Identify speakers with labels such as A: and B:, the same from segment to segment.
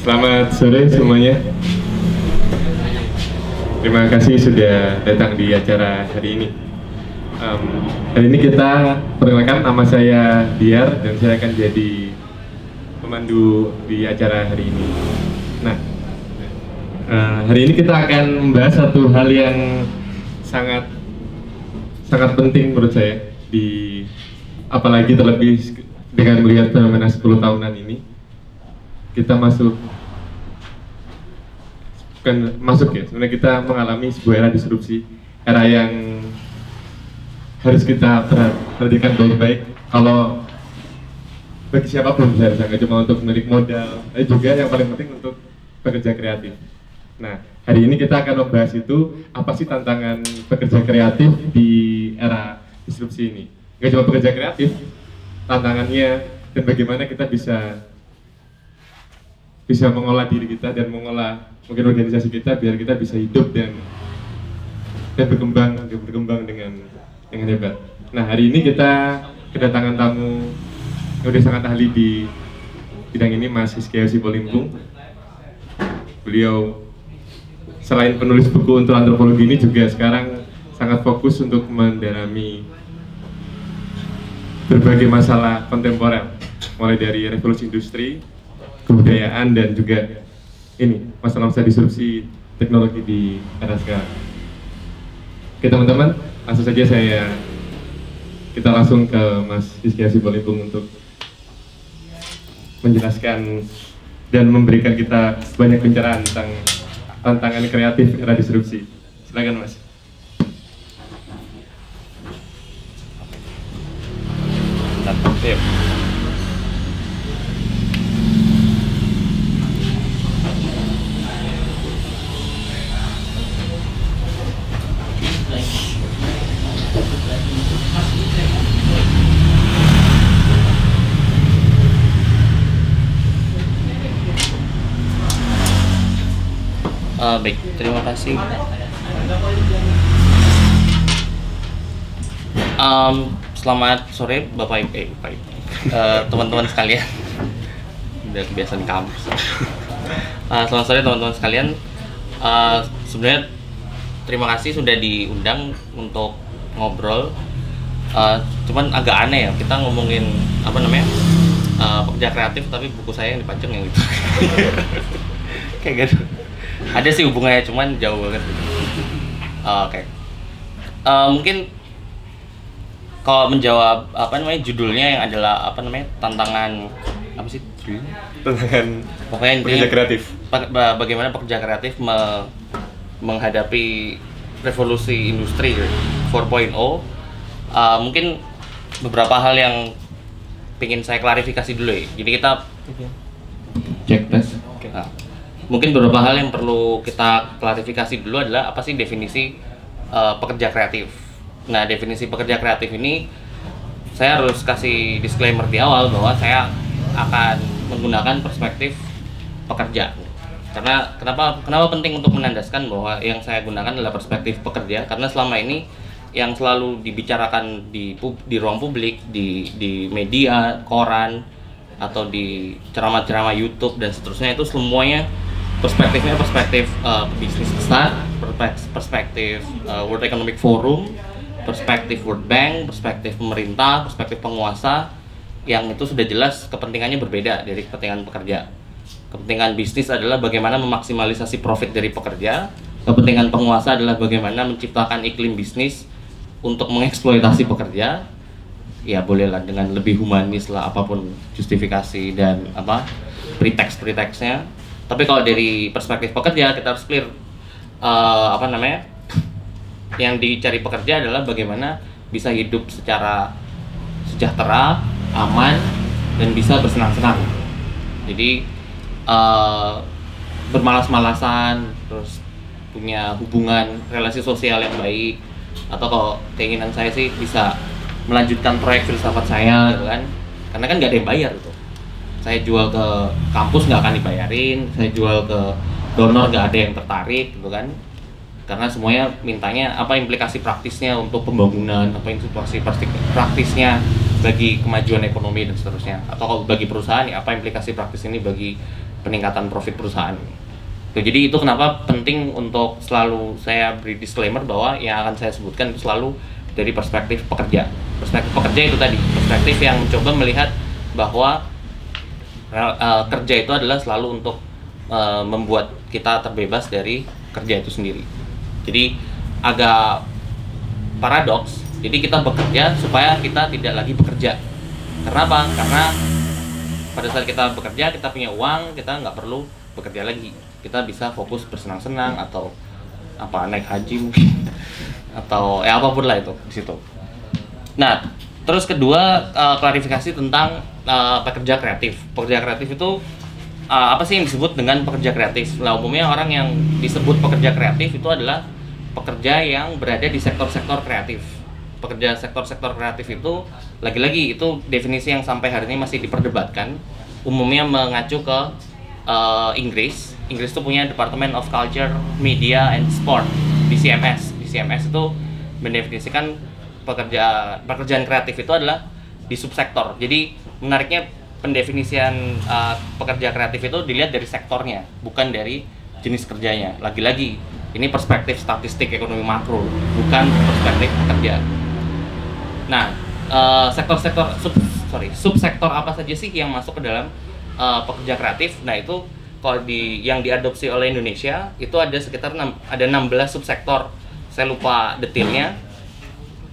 A: Selamat sore semuanya. Terima kasih sudah datang di acara hari ini. Hari ini kita perkenalkan, nama saya Diar dan saya akan jadi pemandu di acara hari ini. Nah, hari ini kita akan membahas satu hal yang sangat penting menurut saya, apalagi terlebih dengan melihat fenomena 10 tahunan ini. Kita masuk ya, sebenarnya kita mengalami sebuah era disrupsi, era yang harus kita perhatikan baik-baik. Kalau bagi siapapun, saya rasa nggak cuma untuk pemilik modal, tapi juga yang paling penting untuk pekerja kreatif. Nah, hari ini kita akan membahas itu, apa sih tantangan pekerja kreatif di era disrupsi ini. Nggak cuma pekerja kreatif, tantangannya dan bagaimana kita bisa mengolah diri kita dan mengolah mungkin organisasi kita biar kita bisa hidup dan berkembang dengan hebat. Nah, hari ini kita kedatangan tamu yang udah sangat ahli di bidang ini, Mas Hizky Sipolimpung. Beliau selain penulis buku untuk antropologi ini juga sekarang sangat fokus untuk mendalami berbagai masalah kontemporer, mulai dari revolusi industri, kebudayaan, dan juga ini masalah disrupsi teknologi di era sekarang. Oke teman-teman, langsung saja kita langsung ke Mas Hizky Sipolimpung untuk menjelaskan dan memberikan kita banyak pencerahan tentang tantangan kreatif era disrupsi. Silakan Mas. Yep.
B: Baik, terima kasih. Selamat sore Bapak Ibu, teman-teman sekalian. Udah kebiasaan kampus. Selamat sore teman-teman sekalian. Sebenarnya terima kasih sudah diundang untuk ngobrol. Cuman agak aneh ya, kita ngomongin pekerja kreatif tapi buku saya yang dipajang yang gitu. Kayak gitu. Ada sih hubungannya, cuman jauh banget. Oke. Mungkin kalau menjawab judulnya yang adalah tantangan apa sih judulnya?
A: Tantangan
B: pokoknya
A: pekerja kreatif.
B: Bagaimana pekerja kreatif menghadapi revolusi industri 4.0. Mungkin beberapa hal yang ingin saya klarifikasi dulu ya. Jadi kita
A: cek tes.
B: Nah, mungkin beberapa hal yang perlu kita klarifikasi dulu adalah apa sih definisi pekerja kreatif. Nah, definisi pekerja kreatif ini saya harus kasih disclaimer di awal bahwa saya akan menggunakan perspektif pekerja. Karena kenapa penting untuk menandaskan bahwa yang saya gunakan adalah perspektif pekerja, karena selama ini yang selalu dibicarakan di ruang publik, di media, koran, atau di ceramah-ceramah YouTube dan seterusnya, itu semuanya perspektifnya perspektif bisnis besar, perspektif World Economic Forum, perspektif World Bank, perspektif pemerintah, perspektif penguasa, yang itu sudah jelas kepentingannya berbeda dari kepentingan pekerja. Kepentingan bisnis adalah bagaimana memaksimalisasi profit dari pekerja, kepentingan penguasa adalah bagaimana menciptakan iklim bisnis untuk mengeksploitasi pekerja. Ya bolehlah dengan lebih humanis lah, apapun justifikasi dan pretext-pretextnya. Tapi kalau dari perspektif pekerja, kita harus clear yang dicari pekerja adalah bagaimana bisa hidup secara sejahtera, aman, dan bisa bersenang-senang. Jadi bermalas-malasan, terus punya hubungan relasi sosial yang baik, atau kalau keinginan saya sih bisa melanjutkan proyek filsafat saya gitu kan, karena kan nggak ada yang bayar gitu. Saya jual ke kampus nggak akan dibayarin, saya jual ke donor nggak ada yang tertarik gitu kan, karena semuanya mintanya apa implikasi praktisnya untuk pembangunan, apa implikasi praktisnya bagi kemajuan ekonomi dan seterusnya, atau kalau bagi perusahaan ya apa implikasi praktis ini bagi peningkatan profit perusahaan. Tuh, jadi itu kenapa penting untuk selalu saya beri disclaimer bahwa yang akan saya sebutkan itu selalu dari perspektif pekerja. Perspektif pekerja itu tadi, perspektif yang mencoba melihat bahwa kerja itu adalah selalu untuk membuat kita terbebas dari kerja itu sendiri. Jadi agak paradoks. Jadi kita bekerja supaya kita tidak lagi bekerja. Karena apa? Karena pada saat kita bekerja, kita punya uang, kita nggak perlu bekerja lagi. Kita bisa fokus bersenang-senang atau apa, naik haji mungkin atau ya apapun lah itu di situ. Nah, terus kedua, klarifikasi tentang pekerja kreatif. Pekerja kreatif itu apa sih yang disebut dengan pekerja kreatif? Nah, umumnya orang yang disebut pekerja kreatif itu adalah pekerja yang berada di sektor-sektor kreatif. Pekerja sektor-sektor kreatif itu lagi-lagi itu definisi yang sampai hari ini masih diperdebatkan. Umumnya mengacu ke Inggris. Inggris itu punya Department of Culture, Media and Sport, DCMS. DCMS itu mendefinisikan pekerjaan kreatif itu adalah di subsektor. Jadi menariknya pendefinisian pekerja kreatif itu dilihat dari sektornya, bukan dari jenis kerjanya. Lagi-lagi ini perspektif statistik ekonomi makro, bukan perspektif pekerja. Nah, subsektor apa saja sih yang masuk ke dalam pekerja kreatif? Nah, itu kalau yang diadopsi oleh Indonesia itu ada sekitar 16 subsektor. Saya lupa detailnya.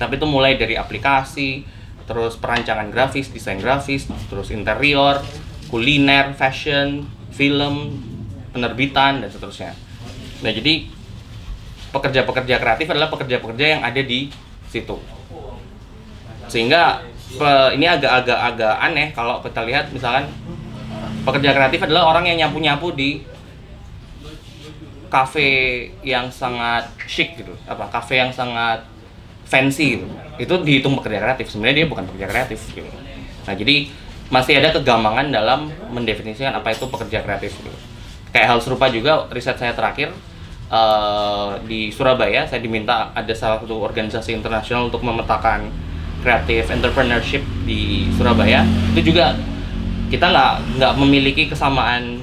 B: Tapi itu mulai dari aplikasi, terus perancangan grafis, desain grafis, terus interior, kuliner, fashion, film, penerbitan dan seterusnya. Nah, jadi pekerja-pekerja kreatif adalah pekerja-pekerja yang ada di situ. Sehingga ini agak aneh kalau kita lihat misalkan pekerja kreatif adalah orang yang nyapu-nyapu di kafe yang sangat chic gitu, kafe yang sangat fancy gitu. Itu dihitung pekerja kreatif, sebenarnya dia bukan pekerja kreatif gitu. Nah, jadi masih ada kegamangan dalam mendefinisikan apa itu pekerja kreatif gitu. Kayak hal serupa juga riset saya terakhir di Surabaya, saya diminta ada salah satu organisasi internasional untuk memetakan creative entrepreneurship di Surabaya. Itu juga kita nggak memiliki kesamaan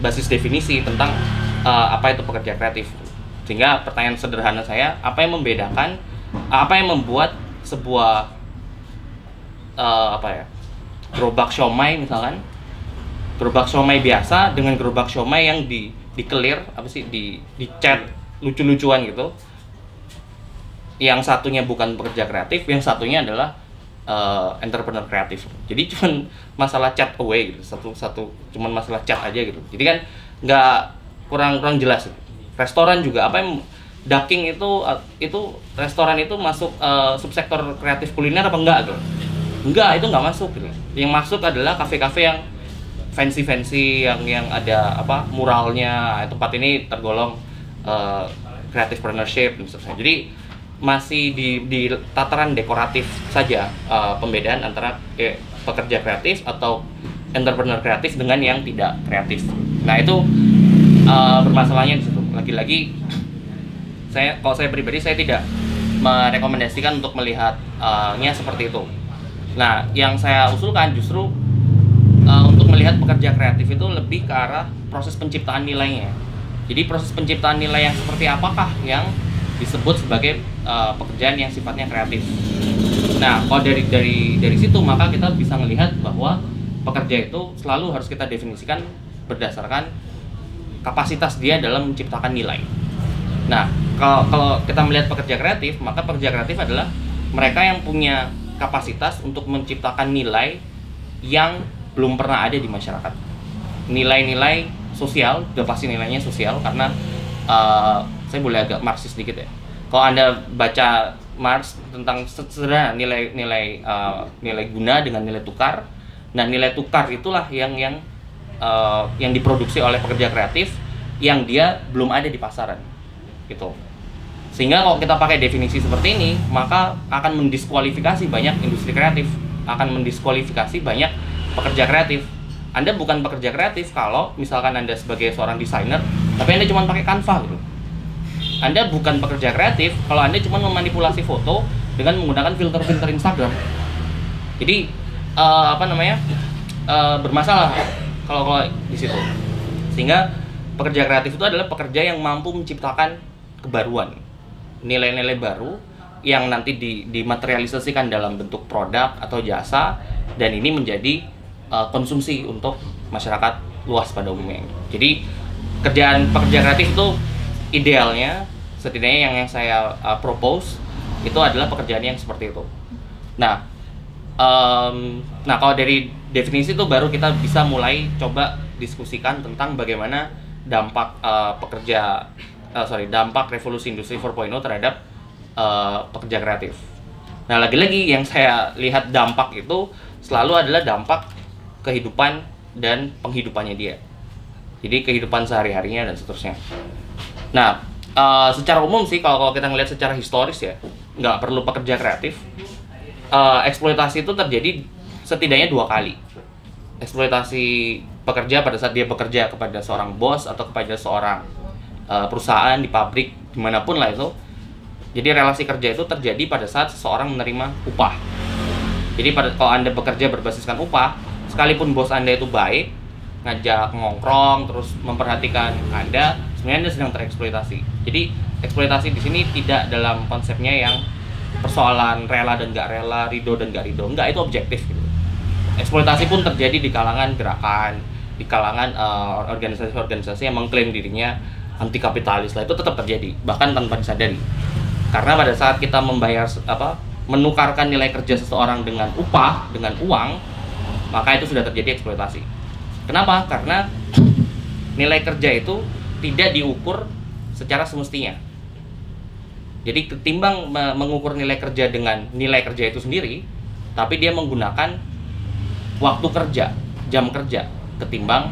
B: basis definisi tentang apa itu pekerja kreatif. Sehingga pertanyaan sederhana saya, apa yang membedakan, apa yang membuat sebuah gerobak siomay misalkan, gerobak siomay biasa dengan gerobak siomay yang di-clear, dicat lucu-lucuan gitu. Yang satunya bukan pekerja kreatif, yang satunya adalah entrepreneur kreatif. Jadi cuman masalah cat away gitu, satu cuman masalah cat aja gitu. Jadi kan nggak kurang jelas. Restoran juga, apa yang ducking itu restoran itu masuk subsektor kreatif kuliner apa enggak gitu? Enggak, itu nggak masuk gitu. Yang masuk adalah kafe-kafe yang fancy yang ada muralnya. Tempat ini tergolong creative partnership dan seterusnya. Jadi masih di tataran dekoratif saja pembedaan antara pekerja kreatif atau entrepreneur kreatif dengan yang tidak kreatif. Nah, itu bermasalahnya di situ. Lagi-lagi kalau saya pribadi saya tidak merekomendasikan untuk melihatnya seperti itu. Nah, yang saya usulkan justru untuk melihat pekerja kreatif itu lebih ke arah proses penciptaan nilainya. Jadi proses penciptaan nilai yang seperti apakah yang disebut sebagai pekerjaan yang sifatnya kreatif. Nah, kalau dari situ maka kita bisa melihat bahwa pekerja itu selalu harus kita definisikan berdasarkan kapasitas dia dalam menciptakan nilai. Nah, kalau kita melihat pekerja kreatif, maka pekerja kreatif adalah mereka yang punya kapasitas untuk menciptakan nilai yang belum pernah ada di masyarakat. Nilai-nilai sosial, udah pasti nilainya sosial karena saya boleh agak Marxis sedikit ya. Kalau Anda baca Marx tentang sederhana nilai guna dengan nilai tukar. Nah, nilai tukar itulah yang diproduksi oleh pekerja kreatif yang dia belum ada di pasaran. Gitu. Sehingga kalau kita pakai definisi seperti ini, maka akan mendiskualifikasi banyak industri kreatif, akan mendiskualifikasi banyak pekerja kreatif. Anda bukan pekerja kreatif kalau misalkan Anda sebagai seorang desainer, tapi Anda cuma pakai Canva gitu. Anda bukan pekerja kreatif kalau Anda cuma memanipulasi foto dengan menggunakan filter-filter Instagram. Jadi bermasalah kalau di situ. Sehingga pekerja kreatif itu adalah pekerja yang mampu menciptakan kebaruan, nilai-nilai baru yang nanti dimaterialisasikan dalam bentuk produk atau jasa, dan ini menjadi konsumsi untuk masyarakat luas pada umumnya. Jadi pekerja kreatif itu idealnya, setidaknya yang saya propose itu adalah pekerjaan yang seperti itu. Nah, kalau dari definisi itu baru kita bisa mulai coba diskusikan tentang bagaimana dampak dampak revolusi industri 4.0 terhadap pekerja kreatif. Nah, lagi-lagi yang saya lihat dampak itu selalu adalah dampak kehidupan dan penghidupannya dia. Jadi kehidupan sehari-harinya dan seterusnya. Nah, secara umum sih kalau kita ngelihat secara historis ya, nggak perlu pekerja kreatif. Eksploitasi itu terjadi setidaknya 2 kali. Eksploitasi pekerja pada saat dia bekerja kepada seorang bos atau kepada seorang perusahaan di pabrik dimanapun lah itu. Jadi relasi kerja itu terjadi pada saat seseorang menerima upah. Jadi kalau Anda bekerja berbasiskan upah, sekalipun bos Anda itu baik, ngajak ngongkrong, terus memperhatikan Anda, sebenarnya Anda sedang tereksploitasi. Jadi eksploitasi di sini tidak dalam konsepnya yang persoalan rela dan nggak rela, ridho dan nggak ridho, nggak, itu objektif gitu. Eksploitasi pun terjadi di kalangan gerakan, di kalangan organisasi-organisasi yang mengklaim dirinya anti kapitalis lah, itu tetap terjadi bahkan tanpa disadari. Karena pada saat kita menukarkan nilai kerja seseorang dengan upah, dengan uang, maka itu sudah terjadi eksploitasi. Kenapa? Karena nilai kerja itu tidak diukur secara semestinya. Jadi ketimbang mengukur nilai kerja dengan nilai kerja itu sendiri, tapi dia menggunakan waktu kerja, jam kerja, ketimbang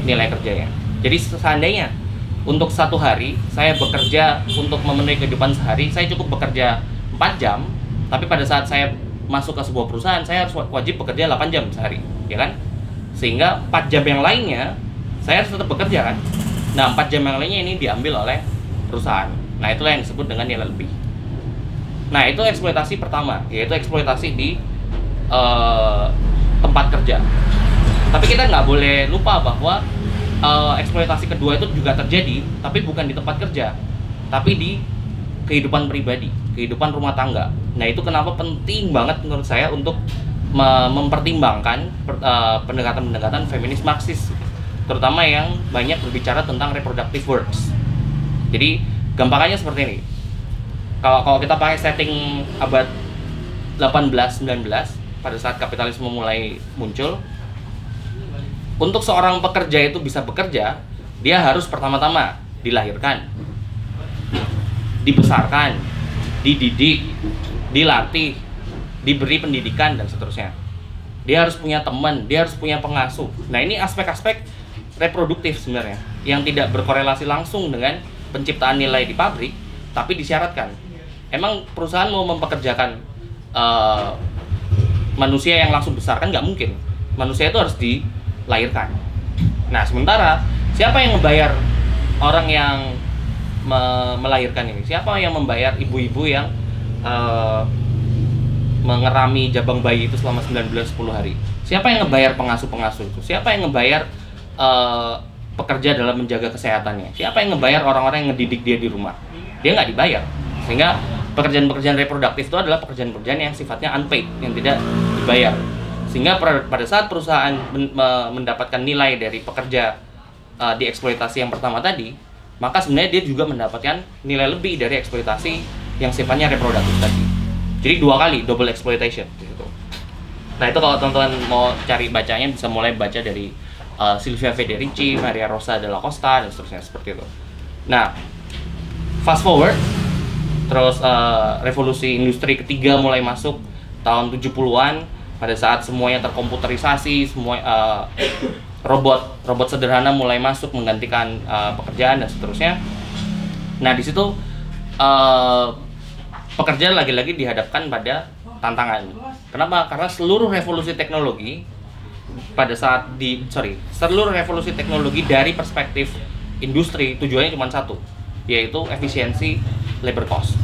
B: nilai kerjanya. Jadi seandainya untuk 1 hari saya bekerja untuk memenuhi kehidupan sehari, saya cukup bekerja 4 jam, tapi pada saat saya masuk ke sebuah perusahaan, saya harus wajib bekerja 8 jam sehari, ya kan? Sehingga 4 jam yang lainnya saya harus tetap bekerja kan? Nah, 4 jam yang lainnya ini diambil oleh perusahaan. Nah, itulah yang disebut dengan nilai lebih. Nah, itu eksploitasi pertama, yaitu eksploitasi di tempat kerja. Tapi kita nggak boleh lupa bahwa eksploitasi kedua itu juga terjadi, tapi bukan di tempat kerja, tapi di kehidupan pribadi, kehidupan rumah tangga. Nah, itu kenapa penting banget menurut saya untuk mempertimbangkan pendekatan-pendekatan feminis Marxis, terutama yang banyak berbicara tentang reproductive works. Jadi gampangannya seperti ini. Kalau kita pakai setting abad 18-19 pada saat kapitalisme mulai muncul, untuk seorang pekerja itu bisa bekerja, dia harus pertama-tama dilahirkan, dibesarkan, dididik, dilatih, diberi pendidikan dan seterusnya. Dia harus punya teman, dia harus punya pengasuh. Nah, ini aspek-aspek reproduktif sebenarnya yang tidak berkorelasi langsung dengan penciptaan nilai di pabrik, tapi disyaratkan. Emang perusahaan mau mempekerjakan manusia yang langsung besar? Kan nggak mungkin. Manusia itu harus dilahirkan. Nah, sementara siapa yang membayar orang yang melahirkan ini? Siapa yang membayar ibu-ibu yang mengerami jabang bayi itu selama 9 bulan 10 hari? Siapa yang ngebayar pengasuh-pengasuh itu? Siapa yang ngebayar pekerja dalam menjaga kesehatannya? Siapa yang ngebayar orang-orang yang ngedidik dia di rumah? Dia nggak dibayar. Sehingga pekerjaan-pekerjaan reproduktif itu adalah pekerjaan-pekerjaan yang sifatnya unpaid, yang tidak dibayar. Sehingga pada saat perusahaan mendapatkan nilai dari pekerja dieksploitasi yang pertama tadi, maka sebenarnya dia juga mendapatkan nilai lebih dari eksploitasi yang sifatnya reproduktif tadi. Jadi 2 kali, double exploitation gitu. Nah, itu kalau teman-teman mau cari bacanya bisa mulai baca dari Silvia Federici, Maria Rosa Della Costa dan seterusnya seperti itu. Nah, fast forward, terus revolusi industri ketiga mulai masuk tahun 70-an, pada saat semuanya terkomputerisasi, semua robot sederhana mulai masuk menggantikan pekerjaan dan seterusnya. Nah, di situ pekerja lagi-lagi dihadapkan pada tantangan. Kenapa? Karena seluruh revolusi teknologi seluruh revolusi teknologi dari perspektif industri tujuannya cuma satu, yaitu efisiensi labor cost.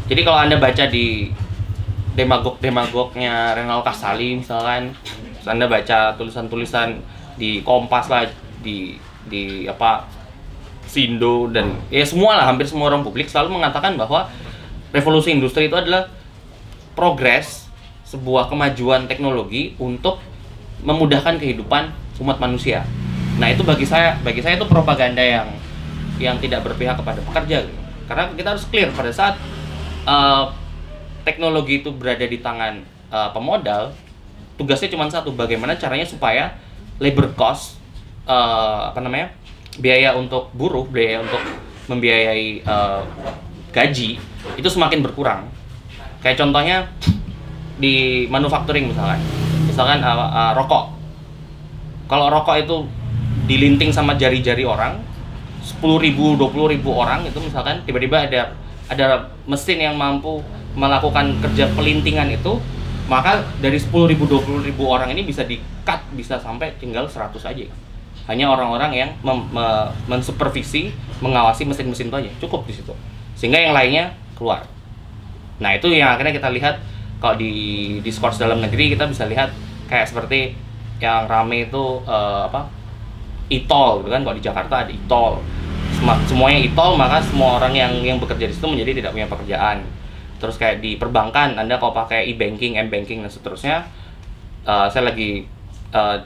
B: Jadi kalau Anda baca di demagognya Renal Kasali misalkan, terus Anda baca tulisan-tulisan di Kompas lah, di apa Sindo dan ya semua lah, hampir semua orang publik selalu mengatakan bahwa revolusi industri itu adalah progres, sebuah kemajuan teknologi untuk memudahkan kehidupan umat manusia. Nah itu bagi saya itu propaganda yang tidak berpihak kepada pekerja gitu. Karena kita harus clear pada saat teknologi itu berada di tangan pemodal, tugasnya cuma satu, bagaimana caranya supaya labor cost, biaya untuk buruh, biaya untuk membiayai gaji itu semakin berkurang. Kayak contohnya di manufacturing misalkan rokok. Kalau rokok itu dilinting sama jari-jari orang, 10.000, 20.000 orang itu misalkan, tiba-tiba ada mesin yang mampu melakukan kerja pelintingan itu, maka dari 10.000, 20.000 orang ini bisa di-cut, bisa sampai tinggal 100 aja. Hanya orang-orang yang mensupervisi, mengawasi mesin-mesin itu aja, cukup di situ. Sehingga yang lainnya keluar. Nah itu yang akhirnya kita lihat kalau di diskurs dalam negeri, kita bisa lihat kayak seperti yang rame itu e-tol gitu kan. Kalau di Jakarta ada e-tol, semuanya e-tol, maka semua orang yang bekerja di situ menjadi tidak punya pekerjaan. Terus kayak di perbankan, Anda kalau pakai e-banking, m-banking dan seterusnya, saya lagi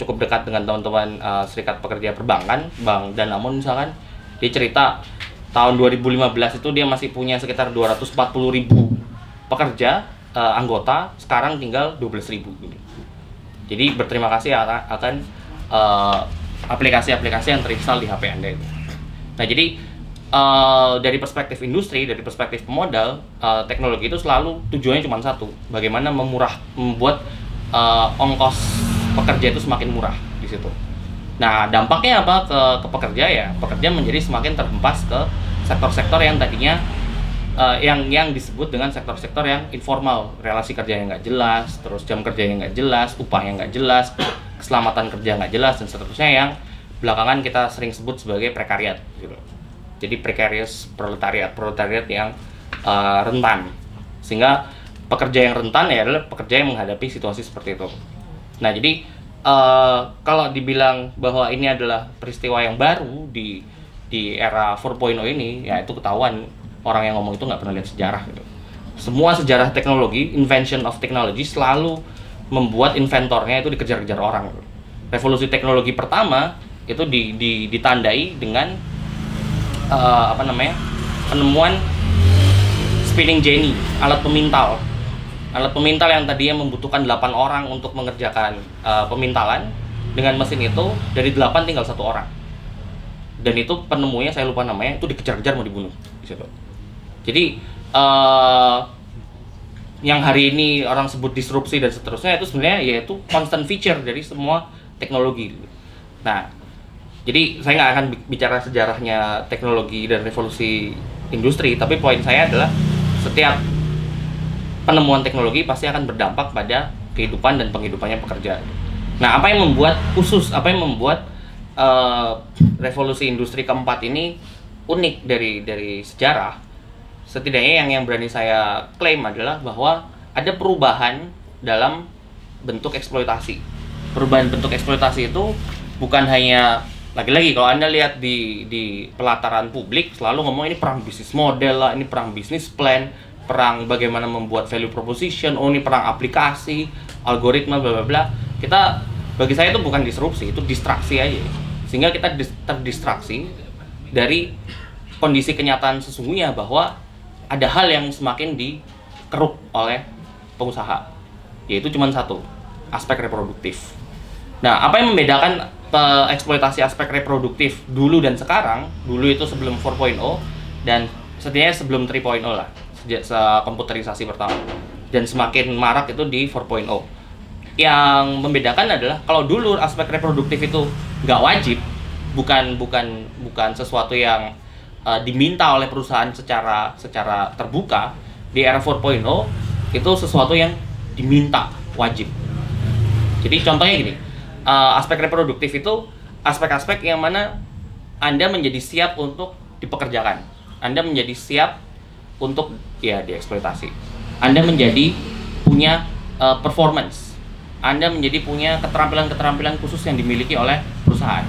B: cukup dekat dengan teman-teman Serikat Pekerja Perbankan, Bank Danamon misalkan, dia cerita tahun 2015 itu dia masih punya sekitar 240.000 pekerja anggota, sekarang tinggal 12.000 gitu. Jadi berterima kasih akan aplikasi-aplikasi yang terinstall di HP Anda itu. Nah jadi dari perspektif industri, dari perspektif pemodal, teknologi itu selalu tujuannya cuma satu, bagaimana membuat ongkos pekerja itu semakin murah di situ. Nah dampaknya apa ke pekerja ya? Pekerja menjadi semakin terhempas ke sektor-sektor yang tadinya yang disebut dengan sektor-sektor yang informal, relasi kerja yang nggak jelas, terus jam kerja yang nggak jelas, upah yang nggak jelas, keselamatan kerja nggak jelas dan seterusnya, yang belakangan kita sering sebut sebagai prekariat gitu. Jadi precarious proletariat yang rentan, sehingga pekerja yang rentan ya adalah pekerja yang menghadapi situasi seperti itu. Nah jadi kalau dibilang bahwa ini adalah peristiwa yang baru di era 4.0 ini, ya itu ketahuan orang yang ngomong itu nggak pernah lihat sejarah gitu. Semua sejarah teknologi, invention of technology, selalu membuat inventornya itu dikejar-kejar orang gitu. Revolusi teknologi pertama itu ditandai dengan penemuan spinning jenny, alat pemintal yang tadinya membutuhkan 8 orang untuk mengerjakan pemintalan, dengan mesin itu dari 8 tinggal 1 orang. Dan itu penemunya, saya lupa namanya, itu dikejar-kejar mau dibunuh di situ. Jadi yang hari ini orang sebut disrupsi dan seterusnya, itu sebenarnya yaitu constant feature dari semua teknologi. Nah, jadi saya nggak akan bicara sejarahnya teknologi dan revolusi industri, tapi poin saya adalah setiap penemuan teknologi pasti akan berdampak pada kehidupan dan penghidupannya pekerja. Nah, apa yang membuat revolusi industri keempat ini unik dari sejarah? Setidaknya yang berani saya klaim adalah bahwa ada perubahan dalam bentuk eksploitasi. Perubahan bentuk eksploitasi itu bukan hanya, lagi-lagi kalau Anda lihat di pelataran publik selalu ngomong ini perang bisnis model lah, ini perang bisnis plan, perang bagaimana membuat value proposition, oh ini perang aplikasi, algoritma, bla bla bla. Bagi saya itu bukan disrupsi, itu distraksi aja. Sehingga kita terdistraksi dari kondisi kenyataan sesungguhnya bahwa ada hal yang semakin dikeruk oleh pengusaha, yaitu cuma satu, aspek reproduktif. Nah, apa yang membedakan eksploitasi aspek reproduktif dulu dan sekarang? Dulu itu sebelum 4.0 dan setidaknya sebelum 3.0 lah, sejak komputerisasi pertama, dan semakin marak itu di 4.0. Yang membedakan adalah kalau dulu aspek reproduktif itu nggak wajib, bukan sesuatu yang diminta oleh perusahaan secara terbuka. Di era 4.0 itu sesuatu yang diminta, wajib. Jadi contohnya gini, aspek reproduktif itu aspek-aspek yang mana Anda menjadi siap untuk dipekerjakan, Anda menjadi siap untuk ya dieksploitasi, Anda menjadi punya performance, Anda menjadi punya keterampilan-keterampilan khusus yang dimiliki oleh perusahaan.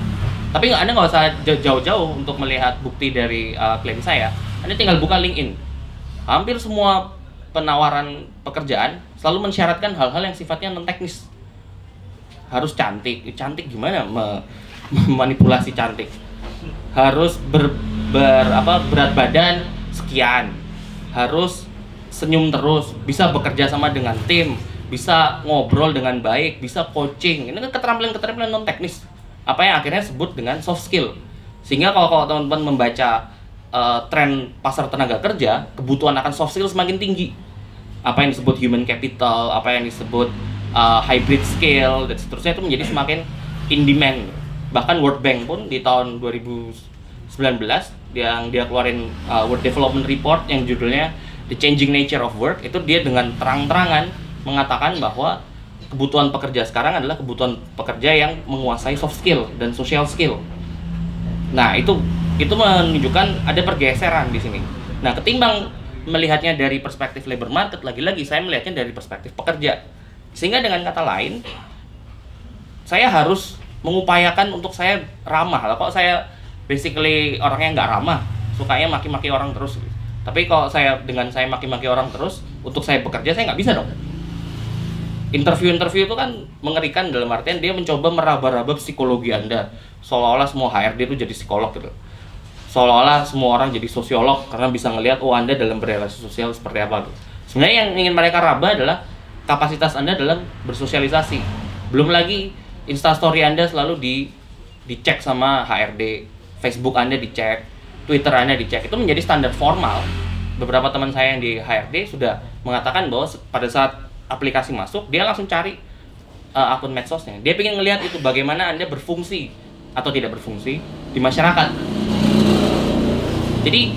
B: Tapi Anda nggak usah jauh-jauh untuk melihat bukti dari klaim saya. Anda tinggal buka LinkedIn. Hampir semua penawaran pekerjaan selalu mensyaratkan hal-hal yang sifatnya non teknis. Harus cantik, cantik gimana? Memanipulasi cantik. Harus berat badan sekian. Harus senyum terus, bisa bekerja sama dengan tim, bisa ngobrol dengan baik, bisa coaching. Ini kan keterampilan-keterampilan non teknis. Apa yang akhirnya disebut dengan soft skill. Sehingga kalau teman-teman membaca tren pasar tenaga kerja, kebutuhan akan soft skill semakin tinggi. Apa yang disebut human capital, apa yang disebut hybrid skill, dan seterusnya itu menjadi semakin in demand. Bahkan World Bank pun di tahun 2019 yang dia keluarin World Development Report yang judulnya The Changing Nature of Work, itu dia dengan terang-terangan mengatakan bahwa kebutuhan pekerja sekarang adalah kebutuhan pekerja yang menguasai soft skill dan social skill. Nah, itu menunjukkan ada pergeseran di sini. Nah, ketimbang melihatnya dari perspektif labor market, lagi-lagi saya melihatnya dari perspektif pekerja. Sehingga dengan kata lain, saya harus mengupayakan untuk saya ramah. Kalau saya basically orangnya nggak ramah, sukanya maki-maki orang terus. Tapi kalau saya maki-maki orang terus, untuk saya bekerja saya nggak bisa dong. Interview itu kan mengerikan dalam artian dia mencoba meraba-raba psikologi Anda, seolah-olah semua HRD itu jadi psikolog gitu, seolah-olah semua orang jadi sosiolog karena bisa ngelihat Anda dalam berrelasi sosial seperti apa gitu. Sebenarnya yang ingin mereka raba adalah kapasitas Anda dalam bersosialisasi. Belum lagi Instastory Anda selalu dicek sama HRD, Facebook Anda dicek, Twitter Anda dicek. Itu menjadi standar formal. Beberapa teman saya yang di HRD sudah mengatakan bahwa pada saat aplikasi masuk, dia langsung cari akun medsosnya. Dia ingin ngelihat itu bagaimana Anda berfungsi atau tidak berfungsi di masyarakat. Jadi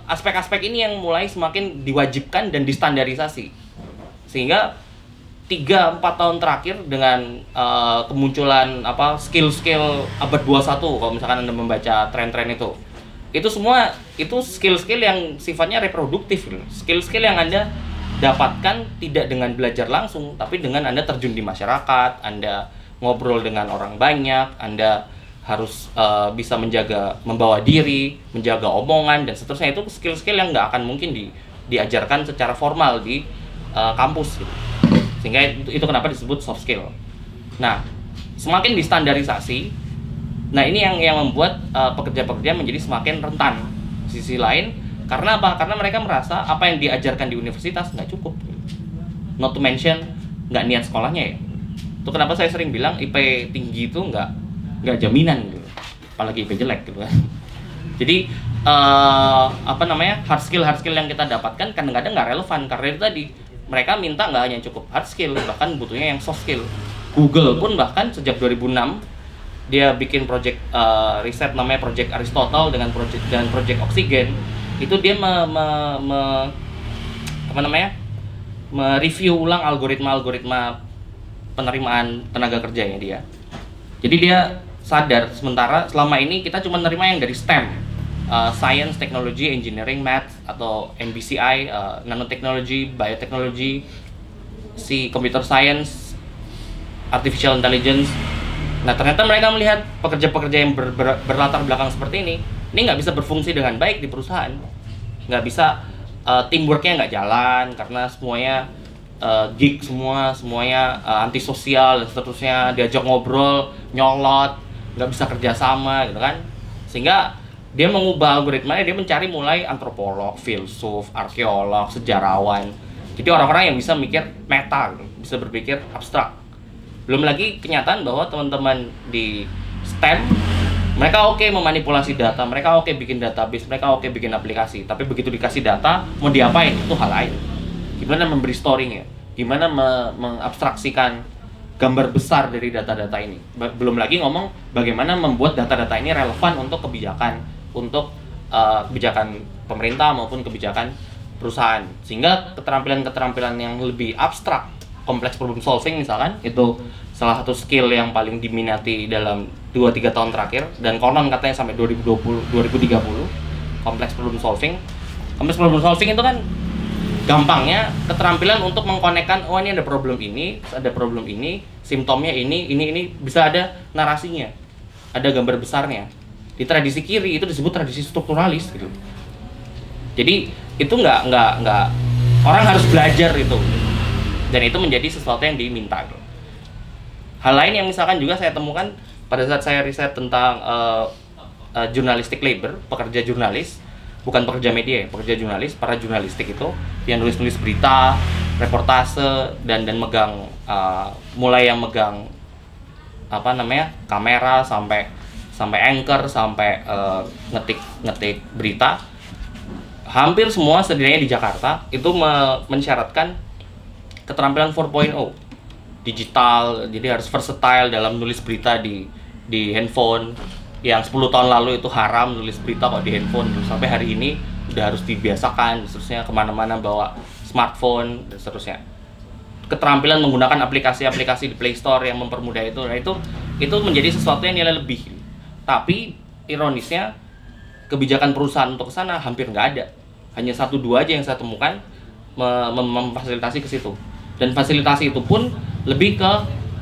B: aspek-aspek ini yang mulai semakin diwajibkan dan distandarisasi. Sehingga 3-4 tahun terakhir dengan kemunculan skill-skill abad 21, kalau misalkan Anda membaca tren-tren itu semua itu skill-skill yang sifatnya reproduktif, skill-skill yang Anda dapatkan tidak dengan belajar langsung, tapi dengan Anda terjun di masyarakat, Anda ngobrol dengan orang banyak, Anda harus bisa membawa diri, menjaga omongan, dan seterusnya. Itu skill-skill yang nggak akan mungkin diajarkan secara formal di kampus gitu. Sehingga itu kenapa disebut soft skill. Nah, semakin distandarisasi, nah ini yang membuat pekerja-pekerja menjadi semakin rentan. Di sisi lain, karena apa? Karena mereka merasa apa yang diajarkan di universitas nggak cukup. Not to mention nggak niat sekolahnya ya. Itu kenapa saya sering bilang IP tinggi itu nggak jaminan gitu. Apalagi IP jelek gitu kan. Jadi hard skill yang kita dapatkan kadang-kadang nggak relevan karena itu tadi mereka minta nggak hanya cukup hard skill, bahkan butuhnya yang soft skill. Google pun bahkan sejak 2006 dia bikin project riset namanya Project Aristotle dengan project Oxygen. Itu dia mereview ulang algoritma penerimaan tenaga kerjanya dia. Jadi dia sadar sementara selama ini kita cuma menerima yang dari STEM, Science, Technology, Engineering, Math atau NBCI, Nanotechnology, Biotechnology, Computer Science, Artificial Intelligence. Nah ternyata mereka melihat pekerja-pekerja yang berlatar belakang seperti ini nggak bisa berfungsi dengan baik di perusahaan, nggak bisa, teamworknya nggak jalan karena semuanya geek semuanya antisosial dan seterusnya, diajak ngobrol nyolot, nggak bisa kerjasama gitu kan. Sehingga dia mengubah algoritmanya, dia mencari mulai antropolog, filsuf, arkeolog, sejarawan. Jadi orang-orang yang bisa mikir meta gitu, bisa berpikir abstrak. Belum lagi kenyataan bahwa teman-teman di STEM mereka oke memanipulasi data, mereka oke bikin database, mereka oke bikin aplikasi. Tapi begitu dikasih data, mau diapain? Itu hal lain. Gimana memberi story-nya? Gimana mengabstraksikan gambar besar dari data-data ini? Belum lagi ngomong bagaimana membuat data-data ini relevan untuk kebijakan, untuk kebijakan pemerintah maupun kebijakan perusahaan. Sehingga keterampilan-keterampilan yang lebih abstrak, complex problem solving misalkan, itu salah satu skill yang paling diminati dalam 2-3 tahun terakhir, dan konon katanya sampai 2030 complex problem solving itu kan gampangnya keterampilan untuk mengkonekkan, oh ini ada problem ini, simptomnya ini bisa ada narasinya, ada gambar besarnya. Di tradisi kiri itu disebut tradisi strukturalis gitu. Jadi itu nggak orang harus belajar itu, dan itu menjadi sesuatu yang diminta. Hal lain yang misalkan juga saya temukan pada saat saya riset tentang journalistic labor, pekerja jurnalis, bukan pekerja media, pekerja jurnalis, para jurnalistik itu yang nulis berita, reportase, dan megang mulai yang megang kamera sampai anchor sampai ngetik berita, hampir semua setidaknya di Jakarta itu mensyaratkan keterampilan 4.0 digital, jadi harus versatile dalam nulis berita di handphone. Yang 10 tahun lalu itu haram nulis berita kok di handphone, sampai hari ini udah harus dibiasakan, seterusnya kemana-mana bawa smartphone dan seterusnya. Keterampilan menggunakan aplikasi-aplikasi di Play Store yang mempermudah itu, nah itu menjadi sesuatu yang nilai lebih. Tapi ironisnya kebijakan perusahaan untuk kesana hampir nggak ada, hanya 1-2 aja yang saya temukan memfasilitasi ke situ, dan fasilitasi itu pun lebih ke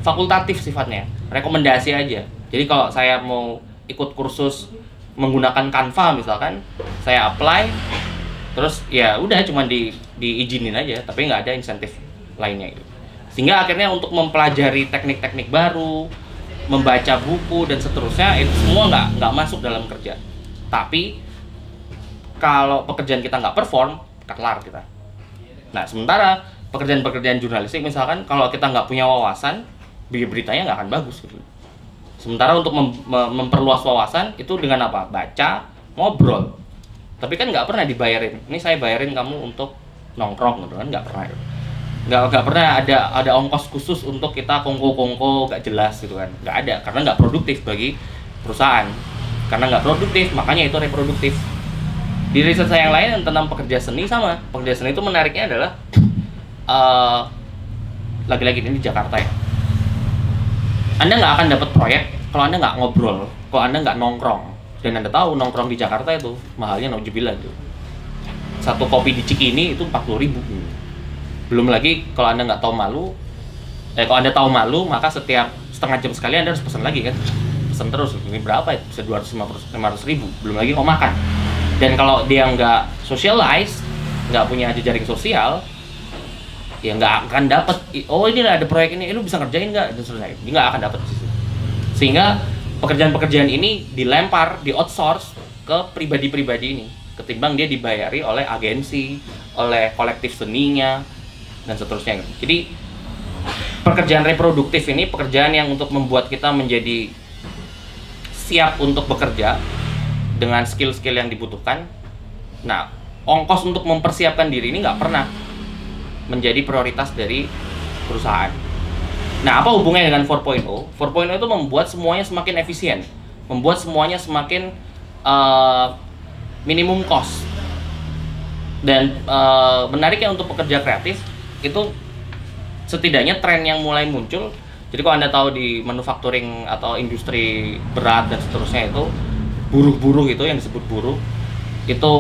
B: fakultatif sifatnya, rekomendasi aja. Jadi kalau saya mau ikut kursus menggunakan Canva misalkan, saya apply, terus ya udah cuma diizinin aja, tapi nggak ada insentif lainnya gitu. Sehingga akhirnya untuk mempelajari teknik-teknik baru, membaca buku dan seterusnya, itu semua nggak masuk dalam kerja. Tapi kalau pekerjaan kita nggak perform, kelar kita. Nah sementara pekerjaan-pekerjaan jurnalistik misalkan, kalau kita nggak punya wawasan, beritanya nggak akan bagus gitu. Sementara untuk memperluas wawasan itu dengan apa? Baca, ngobrol. Tapi kan nggak pernah dibayarin. Ini saya bayarin kamu untuk nongkrong gitu kan, nggak pernah. Nggak pernah ada ongkos khusus untuk kita kongko nggak jelas gitu kan. Nggak ada, karena nggak produktif bagi perusahaan. Karena nggak produktif, makanya itu reproduktif. Di riset saya yang lain tentang pekerja seni sama. Pekerja seni itu menariknya adalah lagi-lagi ini di Jakarta ya. Anda nggak akan dapat proyek kalau Anda nggak ngobrol, kalau Anda nggak nongkrong. Dan Anda tahu nongkrong di Jakarta itu mahalnya naujubillah tuh. Satu kopi di Cikini itu 40.000. Belum lagi kalau Anda nggak tahu malu, kalau Anda tahu malu, maka setiap setengah jam sekali Anda harus pesan lagi kan. Pesan terus, ini berapa ya? Bisa 200-500 ribu. Belum lagi mau makan. Dan kalau dia nggak socialize, nggak punya jejaring sosial, ya nggak akan dapat. Oh ini ada proyek ini, lu bisa ngerjain nggak? Dan seterusnya, dia nggak akan dapat. Sehingga pekerjaan-pekerjaan ini dilempar, di outsource ke pribadi-pribadi ini, ketimbang dia dibayari oleh agensi, oleh kolektif seninya, dan seterusnya. Jadi pekerjaan reproduktif ini pekerjaan yang untuk membuat kita menjadi siap untuk bekerja dengan skill-skill yang dibutuhkan. Nah, ongkos untuk mempersiapkan diri ini nggak pernah menjadi prioritas dari perusahaan. Nah, apa hubungannya dengan 4.0? 4.0 itu membuat semuanya semakin efisien, membuat semuanya semakin minimum cost. Dan menariknya untuk pekerja kreatif itu setidaknya tren yang mulai muncul. Jadi kalau Anda tahu di manufacturing atau industri berat dan seterusnya itu, buruh-buruh itu yang disebut buruh itu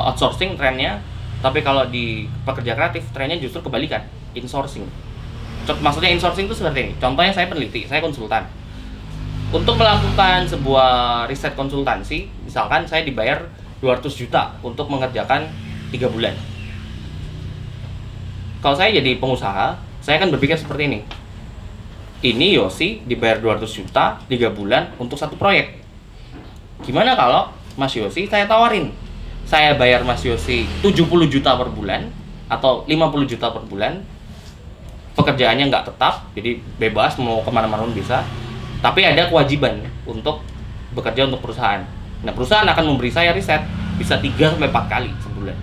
B: outsourcing trennya. Tapi kalau di pekerja kreatif, trennya justru kebalikan, insourcing. Maksudnya insourcing itu seperti ini. Contohnya saya peneliti, saya konsultan. Untuk melakukan sebuah riset konsultansi, misalkan saya dibayar 200 juta untuk mengerjakan 3 bulan. Kalau saya jadi pengusaha, saya akan berpikir seperti ini. Ini Yosi dibayar 200 juta 3 bulan untuk satu proyek. Gimana kalau Mas Yosi saya tawarin, saya bayar Mas Yosi 70 juta per bulan atau 50 juta per bulan, pekerjaannya nggak tetap, jadi bebas mau kemana-mana pun bisa, tapi ada kewajiban untuk bekerja untuk perusahaan. Nah, perusahaan akan memberi saya riset bisa 3-4 kali sebulan.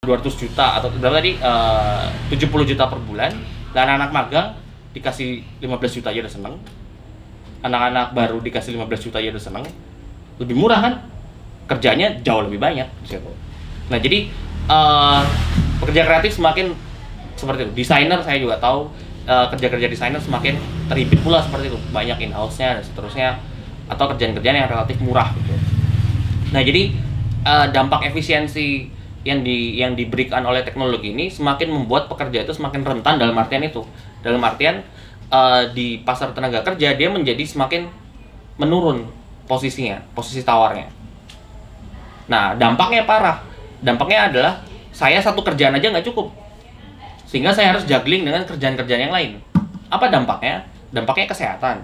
B: 200 juta atau berapa tadi, 70 juta per bulan, dan anak-anak magang dikasih 15 juta aja udah seneng, anak-anak baru dikasih 15 juta aja udah seneng, lebih murah kan? Kerjanya jauh lebih banyak. Nah, jadi pekerja kreatif semakin seperti itu. Desainer saya juga tahu, kerja-kerja desainer semakin terhimpit pula seperti itu, banyak in-house-nya dan seterusnya, atau kerjaan-kerjaan yang relatif murah gitu. Nah, jadi dampak efisiensi yang diberikan oleh teknologi ini semakin membuat pekerja itu semakin rentan dalam artian itu. Dalam artian di pasar tenaga kerja dia menjadi semakin menurun posisinya, posisi tawarnya. Nah, dampaknya parah. Dampaknya adalah saya satu kerjaan aja nggak cukup. Sehingga saya harus juggling dengan kerjaan-kerjaan yang lain. Apa dampaknya? Dampaknya kesehatan.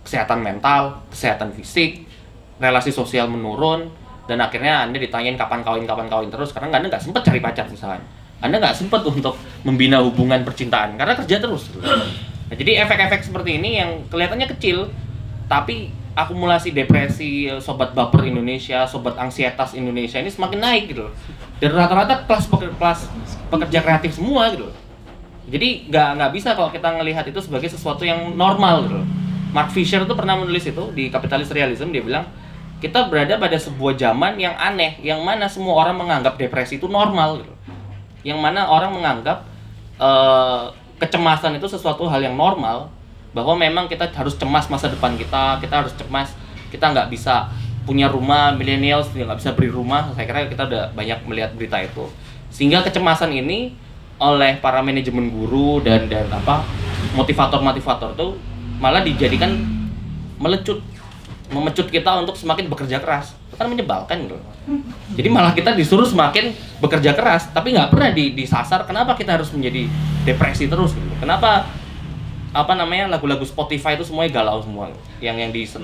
B: Kesehatan mental, kesehatan fisik, relasi sosial menurun, dan akhirnya Anda ditanyain kapan kawin terus karena Anda nggak sempat cari pacar misalnya. Anda nggak sempat untuk membina hubungan percintaan karena kerja terus. Nah, jadi efek-efek seperti ini yang kelihatannya kecil, tapi akumulasi depresi sobat baper Indonesia, sobat ansietas Indonesia ini semakin naik gitu loh. Dan rata-rata kelas pekerja kreatif semua gitu loh. Jadi nggak bisa kalau kita ngelihat itu sebagai sesuatu yang normal gitu loh. Mark Fisher tuh pernah menulis itu di Kapitalis Realism, dia bilang kita berada pada sebuah zaman yang aneh, yang mana semua orang menganggap depresi itu normal gitu. Yang mana orang menganggap kecemasan itu sesuatu hal yang normal, bahwa memang kita harus cemas masa depan kita harus cemas, kita nggak bisa punya rumah, millennials nggak bisa beli rumah. Saya kira kita udah banyak melihat berita itu, sehingga kecemasan ini oleh para manajemen guru dan motivator tuh malah dijadikan memecut kita untuk semakin bekerja keras. Itu kan menyebalkan gitu. Jadi malah kita disuruh semakin bekerja keras, tapi nggak pernah disasar kenapa kita harus menjadi depresi terus gitu. Kenapa lagu-lagu Spotify itu semuanya galau semua yang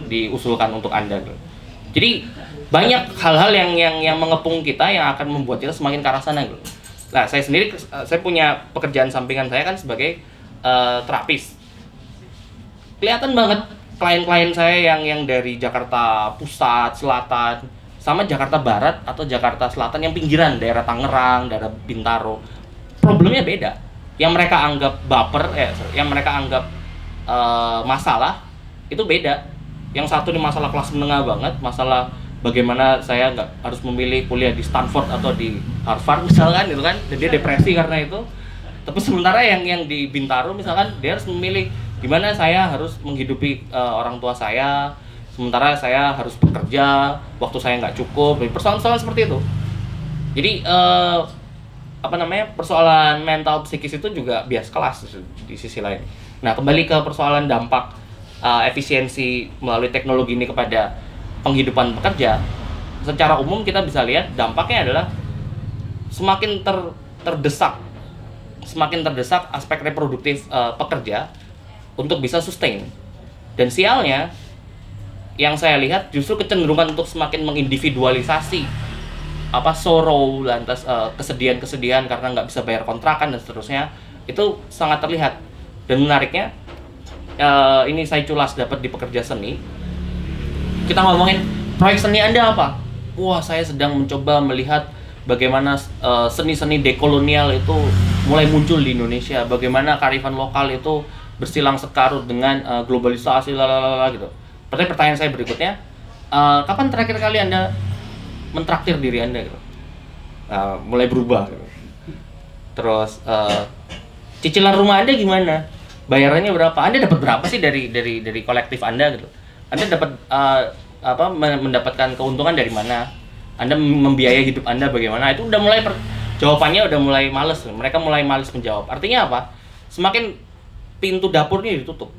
B: diusulkan untuk Anda gitu. Jadi banyak hal-hal yang mengepung kita yang akan membuat kita semakin ke arah sana gitu. Nah, saya sendiri saya punya pekerjaan sampingan saya kan sebagai terapis. Kelihatan banget klien-klien saya yang dari Jakarta Pusat, Selatan, sama Jakarta Barat atau Jakarta Selatan yang pinggiran, daerah Tangerang, daerah Bintaro. Problemnya beda. Yang mereka anggap baper, yang mereka anggap masalah, itu beda. Yang satu ini masalah kelas menengah banget, masalah bagaimana saya nggak harus memilih kuliah di Stanford atau di Harvard misalkan, gitu kan, dan dia depresi karena itu. Tapi sementara yang di Bintaro misalkan, dia harus memilih gimana saya harus menghidupi orang tua saya, sementara saya harus bekerja, waktu saya nggak cukup, persoalan-persoalan seperti itu. Jadi persoalan mental psikis itu juga bias kelas di sisi lain. Nah, kembali ke persoalan dampak efisiensi melalui teknologi ini kepada penghidupan pekerja, secara umum kita bisa lihat dampaknya adalah semakin terdesak aspek reproduktif pekerja untuk bisa sustain. Dan sialnya yang saya lihat justru kecenderungan untuk semakin mengindividualisasi sorrow, lantas kesedihan karena nggak bisa bayar kontrakan dan seterusnya, itu sangat terlihat. Dan menariknya ini saya culas dapat di Pekerja Seni. Kita ngomongin proyek seni Anda apa? Wah, saya sedang mencoba melihat bagaimana seni-seni dekolonial itu mulai muncul di Indonesia, bagaimana kearifan lokal itu bersilang sekarut dengan globalisasi gitu. Pertanyaan saya berikutnya, kapan terakhir kali Anda mentraktir diri Anda gitu? Mulai berubah gitu. Terus cicilan rumah Anda gimana? Bayarannya berapa? Anda dapat berapa sih dari kolektif Anda gitu? Anda dapat mendapatkan keuntungan dari mana? Anda membiayai hidup Anda bagaimana? Itu udah mulai jawabannya udah mulai males. Mereka mulai males menjawab. Artinya apa? Semakin pintu dapurnya ditutup.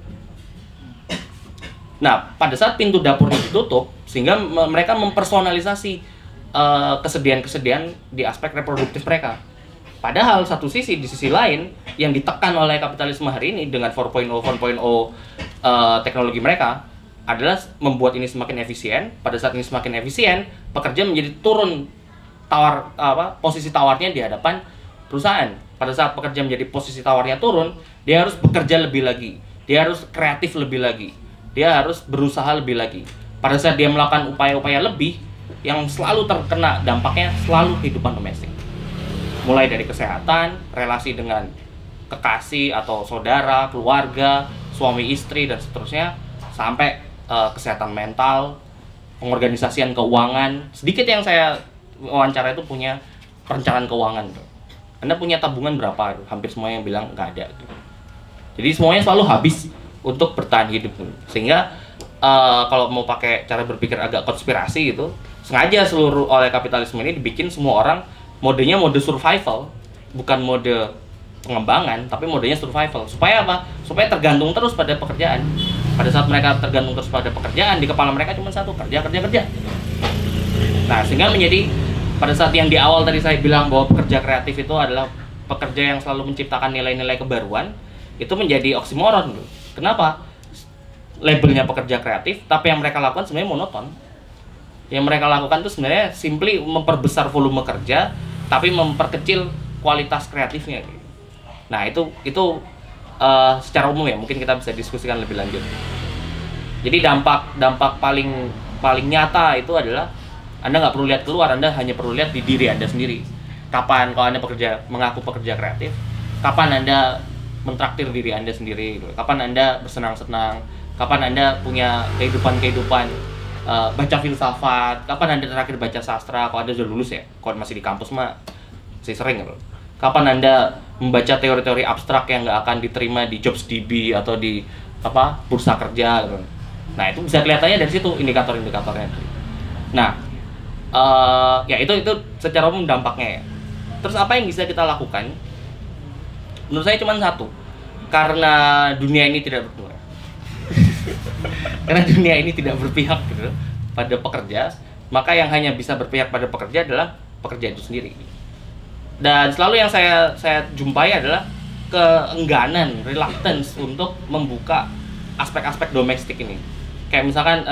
B: Nah, pada saat pintu dapurnya ditutup, sehingga mereka mempersonalisasi kesedihan-kesedihan di aspek reproduktif mereka. Padahal di sisi lain yang ditekan oleh kapitalisme hari ini dengan 4.0 teknologi mereka adalah membuat ini semakin efisien. Pada saat ini semakin efisien, pekerja menjadi turun posisi tawarnya di hadapan perusahaan. Pada saat pekerja menjadi posisi tawarnya turun, dia harus bekerja lebih lagi, dia harus kreatif lebih lagi, dia harus berusaha lebih lagi. Pada saat dia melakukan upaya-upaya lebih, yang selalu terkena dampaknya selalu kehidupan domestik. Mulai dari kesehatan, relasi dengan kekasih atau saudara, keluarga, suami istri dan seterusnya, sampai kesehatan mental, pengorganisasian keuangan. Sedikit yang saya wawancara itu punya perencanaan keuangan. Anda punya tabungan berapa? Hampir semuanya yang bilang nggak ada. Jadi semuanya selalu habis untuk bertahan hidup. Sehingga kalau mau pakai cara berpikir agak konspirasi gitu, sengaja seluruh oleh kapitalisme ini dibikin semua orang modenya mode survival, bukan mode pengembangan, tapi modenya survival. Supaya apa? Supaya tergantung terus pada pekerjaan. Pada saat mereka tergantung terus pada pekerjaan, di kepala mereka cuma satu, kerja. Nah, sehingga menjadi pada saat yang di awal tadi saya bilang bahwa pekerja kreatif itu adalah pekerja yang selalu menciptakan nilai-nilai kebaruan, itu menjadi oksimoron. Kenapa? Labelnya pekerja kreatif, tapi yang mereka lakukan sebenarnya monoton. Yang mereka lakukan itu sebenarnya simply memperbesar volume kerja, tapi memperkecil kualitas kreatifnya. Nah, itu secara umum ya, mungkin kita bisa diskusikan lebih lanjut. Jadi dampak paling nyata itu adalah Anda nggak perlu lihat keluar, Anda hanya perlu lihat di diri Anda sendiri. Kapan kalau Anda mengaku pekerja kreatif, kapan Anda mentraktir diri Anda sendiri, kapan Anda bersenang-senang, kapan Anda punya kehidupan baca filsafat, kapan Anda terakhir baca sastra, kalau Anda sudah lulus ya, kalau masih di kampus mah masih sering gitu. Kapan Anda membaca teori-teori abstrak yang nggak akan diterima di JobsDB atau di bursa kerja gitu. Nah, itu bisa kelihatannya dari situ indikator-indikatornya. Nah, ya itu secara umum dampaknya ya. Terus apa yang bisa kita lakukan? Menurut saya cuma satu, karena dunia ini tidak berdua. Karena dunia ini tidak berpihak gitu pada pekerja, maka yang hanya bisa berpihak pada pekerja adalah pekerja itu sendiri. Dan selalu yang saya jumpai adalah keengganan, reluctance untuk membuka aspek-aspek domestik ini. Kayak misalkan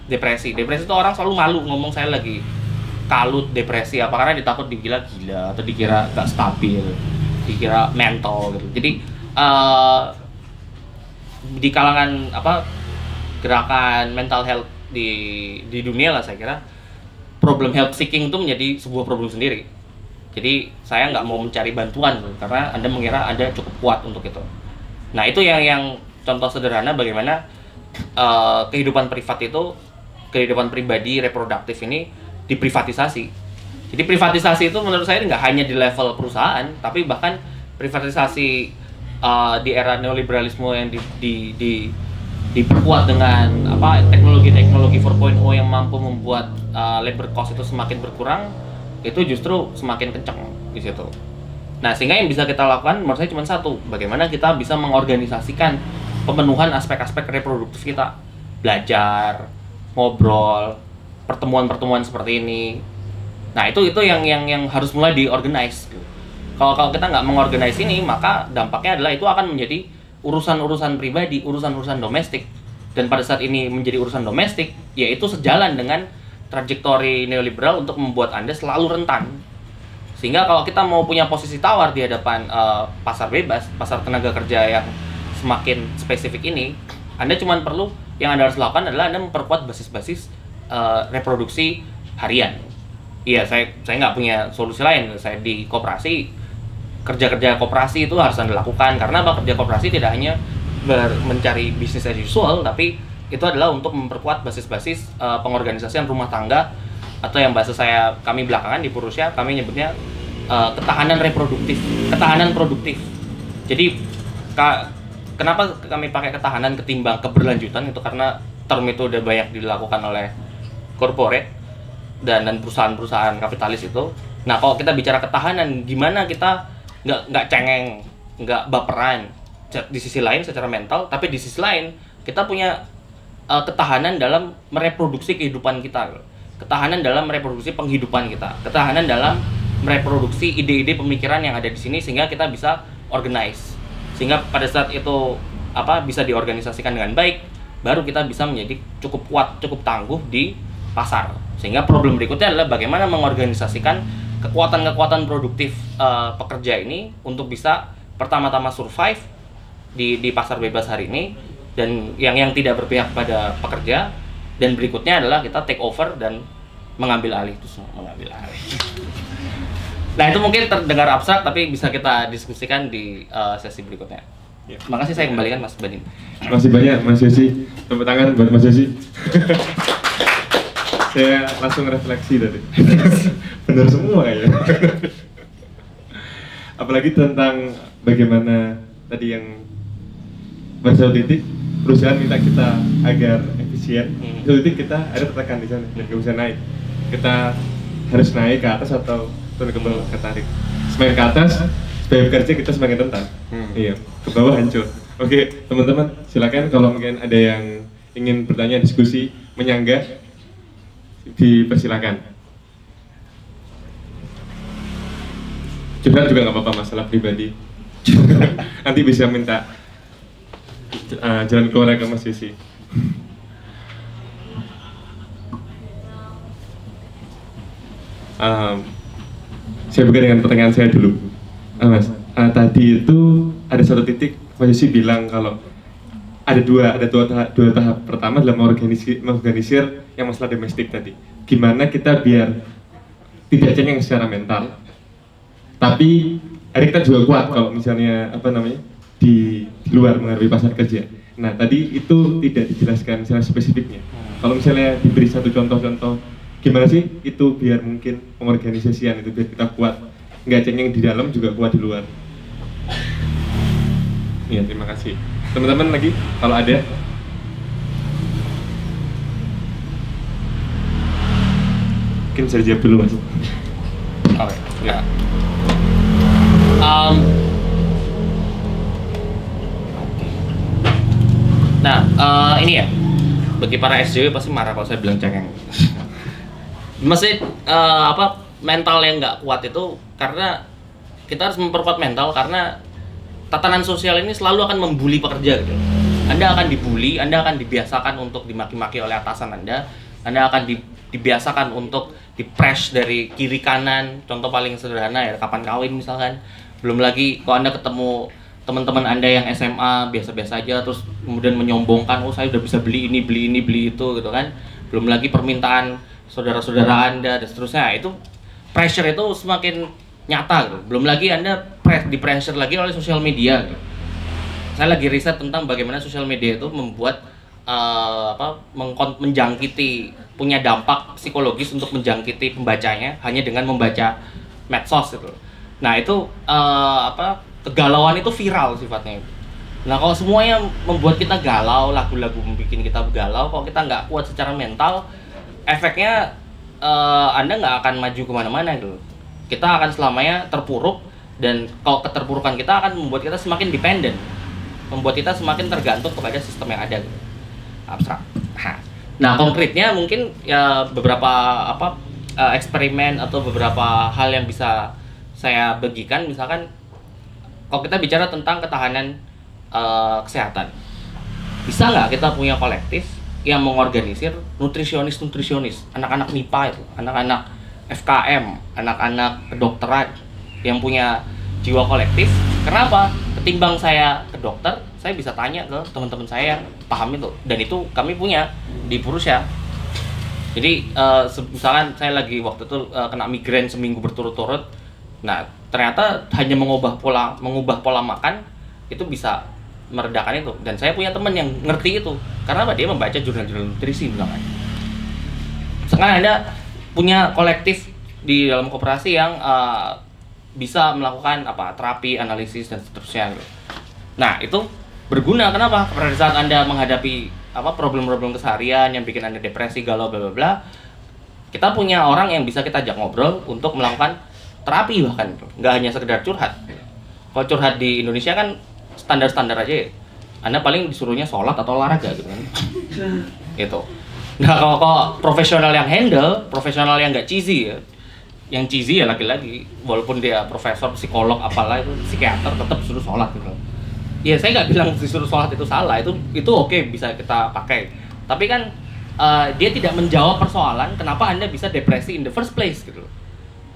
B: depresi itu orang selalu malu ngomong saya lagi kalut depresi, apa karena ditakut dikira gila atau dikira gak stabil, dikira mental gitu. Jadi di kalangan gerakan mental health di dunia lah, saya kira problem health seeking itu menjadi sebuah problem sendiri. Jadi saya nggak mau mencari bantuan karena Anda mengira Anda cukup kuat untuk itu. Nah, itu yang contoh sederhana bagaimana kehidupan pribadi reproduktif ini diprivatisasi. Jadi privatisasi itu menurut saya nggak hanya di level perusahaan, tapi bahkan privatisasi di era neoliberalisme yang diperkuat dengan teknologi 4.0 yang mampu membuat labor cost itu semakin berkurang, itu justru semakin kencang di situ. Nah, sehingga yang bisa kita lakukan menurut saya cuma satu, bagaimana kita bisa mengorganisasikan pemenuhan aspek-aspek reproduktif kita, belajar, ngobrol, pertemuan-pertemuan seperti ini. Nah, itu yang harus mulai diorganize. Kalau kita nggak mengorganize ini, maka dampaknya adalah itu akan menjadi urusan-urusan pribadi, urusan-urusan domestik. Dan pada saat ini menjadi urusan domestik, yaitu sejalan dengan trajektori neoliberal untuk membuat Anda selalu rentan. Sehingga kalau kita mau punya posisi tawar di hadapan pasar bebas, pasar tenaga kerja yang semakin spesifik ini, Anda cuma perlu, yang Anda harus lakukan adalah Anda memperkuat basis-basis reproduksi harian. Iya, saya nggak punya solusi lain. Saya di koperasi, kerja-kerja koperasi itu harus Anda lakukan. Karena kerja koperasi tidak hanya mencari bisnis as usual, tapi itu adalah untuk memperkuat basis-basis pengorganisasian rumah tangga, atau yang bahasa kami belakangan di Purusya kami nyebutnya ketahanan reproduktif, ketahanan produktif. Jadi kenapa kami pakai ketahanan ketimbang keberlanjutan, itu karena term itu udah banyak dilakukan oleh corporate dan perusahaan-perusahaan kapitalis itu. Nah, kalau kita bicara ketahanan, gimana kita nggak cengeng, nggak baperan di sisi lain secara mental, tapi di sisi lain kita punya ketahanan dalam mereproduksi kehidupan kita, ketahanan dalam mereproduksi penghidupan kita, ketahanan dalam mereproduksi ide-ide pemikiran yang ada di sini, sehingga kita bisa organize, sehingga pada saat itu bisa diorganisasikan dengan baik, baru kita bisa menjadi cukup kuat, cukup tangguh di pasar. Sehingga problem berikutnya adalah bagaimana mengorganisasikan kekuatan-kekuatan produktif pekerja ini untuk bisa pertama-tama survive di pasar bebas hari ini, dan yang tidak berpihak pada pekerja, dan berikutnya adalah kita take over dan mengambil alih itu semua, mengambil alih. Nah, itu mungkin terdengar abstrak, tapi bisa kita diskusikan di sesi berikutnya. Ya. Makasih, saya kembalikan Mas Badin.
A: Masih banyak Mas Yosi, tepuk tangan buat Mas Yosi. Saya langsung refleksi tadi. Benar semua ya. Apalagi tentang bagaimana tadi yang Satu titik perusahaan minta kita agar efisien, satu titik kita ada tertekan di sana dan nggak bisa naik. Kita harus naik ke atas atau turun ke bawah ketarik. Semakin ke atas, supaya bekerja kita semakin rentan. Iya, ke bawah hancur. Oke, teman-teman, silakan kalau mungkin ada yang ingin bertanya, diskusi, menyangga, dipersilakan. Curhat juga nggak apa-apa, masalah pribadi. Nanti bisa minta jalan keluar ke Mas Yusi. Saya buka dengan pertanyaan saya dulu, Mas. Tadi itu ada satu titik Mas Yusi bilang kalau ada dua tahap. Pertama adalah mengorganisir yang masalah domestik tadi. Gimana kita biar tidak cengeng secara mental, tapi kita juga kuat kalau misalnya di luar menghadapi pasar kerja. Nah tadi itu tidak dijelaskan secara spesifiknya. Kalau misalnya diberi satu contoh-contoh, gimana sih itu biar mungkin pengorganisasian itu biar kita kuat, nggak cengeng di dalam juga kuat di luar. Iya, terima kasih. Teman-teman lagi kalau ada. Mungkin bisa dijawab dulu, Mas.
B: Oke, ya. Ini ya, bagi para SJW pasti marah kalau saya bilang cengeng. Maksudnya mental yang nggak kuat itu karena kita harus memperkuat mental, karena tatanan sosial ini selalu akan membuli pekerja gitu. Anda akan dibully, Anda akan dibiasakan untuk dimaki-maki oleh atasan Anda akan dibiasakan untuk di-press dari kiri kanan. Contoh paling sederhana ya, kapan kawin misalkan. Belum lagi kalau Anda ketemu teman-teman Anda yang SMA biasa-biasa aja, terus kemudian menyombongkan, oh saya udah bisa beli ini, beli itu gitu kan. Belum lagi permintaan saudara-saudara Anda dan seterusnya. Itu pressure itu semakin nyata gitu. Belum lagi Anda di-pressure lagi oleh sosial media gitu. Saya lagi riset tentang bagaimana sosial media itu membuat menjangkiti, punya dampak psikologis untuk menjangkiti pembacanya hanya dengan membaca medsos gitu. Nah itu kegalauan itu viral sifatnya. Nah kalau semuanya membuat kita galau, lagu-lagu membuat kita galau, kalau kita nggak kuat secara mental, efeknya Anda nggak akan maju kemana-mana gitu. Kita akan selamanya terpuruk, dan kalau keterpurukan kita akan membuat kita semakin dependen, membuat kita semakin tergantung kepada sistem yang ada gitu. Abstrak. Nah konkretnya mungkin ya beberapa eksperimen atau beberapa hal yang bisa saya bagikan. Misalkan kalau kita bicara tentang ketahanan kesehatan, bisa nggak kita punya kolektif yang mengorganisir nutrisionis, anak-anak MIPA itu, anak-anak FKM, anak-anak kedokteran yang punya jiwa kolektif. Kenapa? Ketimbang saya ke dokter, saya bisa tanya ke teman-teman saya yang paham itu, dan itu kami punya di Purusha. Jadi misalkan saya lagi waktu itu kena migrain seminggu berturut-turut. Nah ternyata hanya mengubah pola makan itu bisa meredakan itu, dan saya punya teman yang ngerti itu. Karena apa? Dia membaca jurnal-jurnal nutrisi misalkan. Sekarang Anda punya kolektif di dalam koperasi yang bisa melakukan terapi, analisis dan seterusnya. Nah itu berguna. Kenapa? Pada saat Anda menghadapi problem-problem keseharian yang bikin Anda depresi, galau, bla bla bla, kita punya orang yang bisa kita ajak ngobrol untuk melakukan terapi, bahkan nggak hanya sekedar curhat. Kalau curhat di Indonesia kan standar-standar aja ya. Anda paling disuruhnya sholat atau olahraga gitu kan. Gitu. Nah kalau profesional yang handle, profesional yang nggak cheesy ya, yang cheesy ya lagi-lagi, walaupun dia profesor, psikolog, apalah itu, psikiater, tetap suruh sholat gitu. Ya saya nggak bilang disuruh sholat itu salah, itu oke, bisa kita pakai. Tapi kan dia tidak menjawab persoalan kenapa Anda bisa depresi in the first place gitu.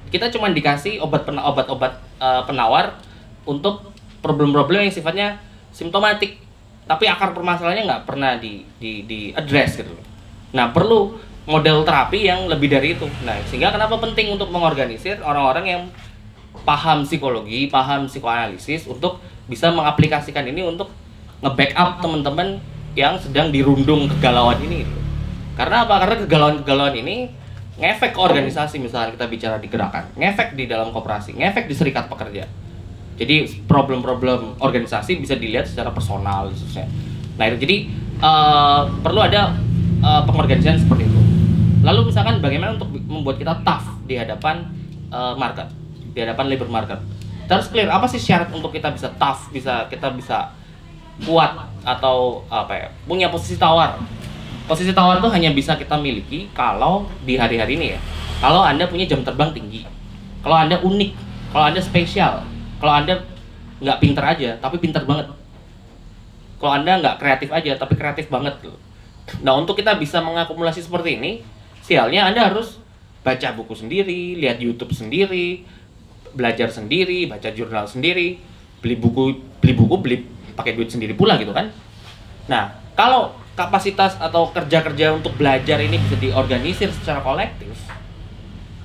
B: Kita cuma dikasih obat-obat penawar untuk problem-problem yang sifatnya simptomatik, tapi akar permasalahannya nggak pernah di address gitu. Nah perlu model terapi yang lebih dari itu. Nah sehingga kenapa penting untuk mengorganisir orang-orang yang paham psikologi, paham psikoanalisis untuk bisa mengaplikasikan ini untuk nge-backup teman-teman yang sedang dirundung kegalauan ini gitu. Karena apa? Karena kegalauan-kegalauan ini ngefek ke organisasi. Misalnya kita bicara di gerakan, ngefek di dalam koperasi, ngefek di serikat pekerja. Jadi problem-problem organisasi bisa dilihat secara personal khususnya. Nah itu jadi perlu ada pengorganisasian seperti itu. Lalu misalkan bagaimana untuk membuat kita tough di hadapan market, di hadapan labor market. Kita harus clear apa sih syarat untuk kita bisa tough, kita bisa kuat atau apa ya, punya posisi tawar. Posisi tawar itu hanya bisa kita miliki kalau di hari-hari ini ya, kalau Anda punya jam terbang tinggi, kalau Anda unik, kalau Anda spesial, kalau Anda nggak pinter aja tapi pinter banget, kalau Anda nggak kreatif aja tapi kreatif banget loh. Nah, untuk kita bisa mengakumulasi seperti ini, sialnya Anda harus baca buku sendiri, lihat YouTube sendiri, belajar sendiri, baca jurnal sendiri, beli pakai duit sendiri pula gitu kan. Nah, kalau kapasitas atau kerja-kerja untuk belajar ini bisa diorganisir secara kolektif,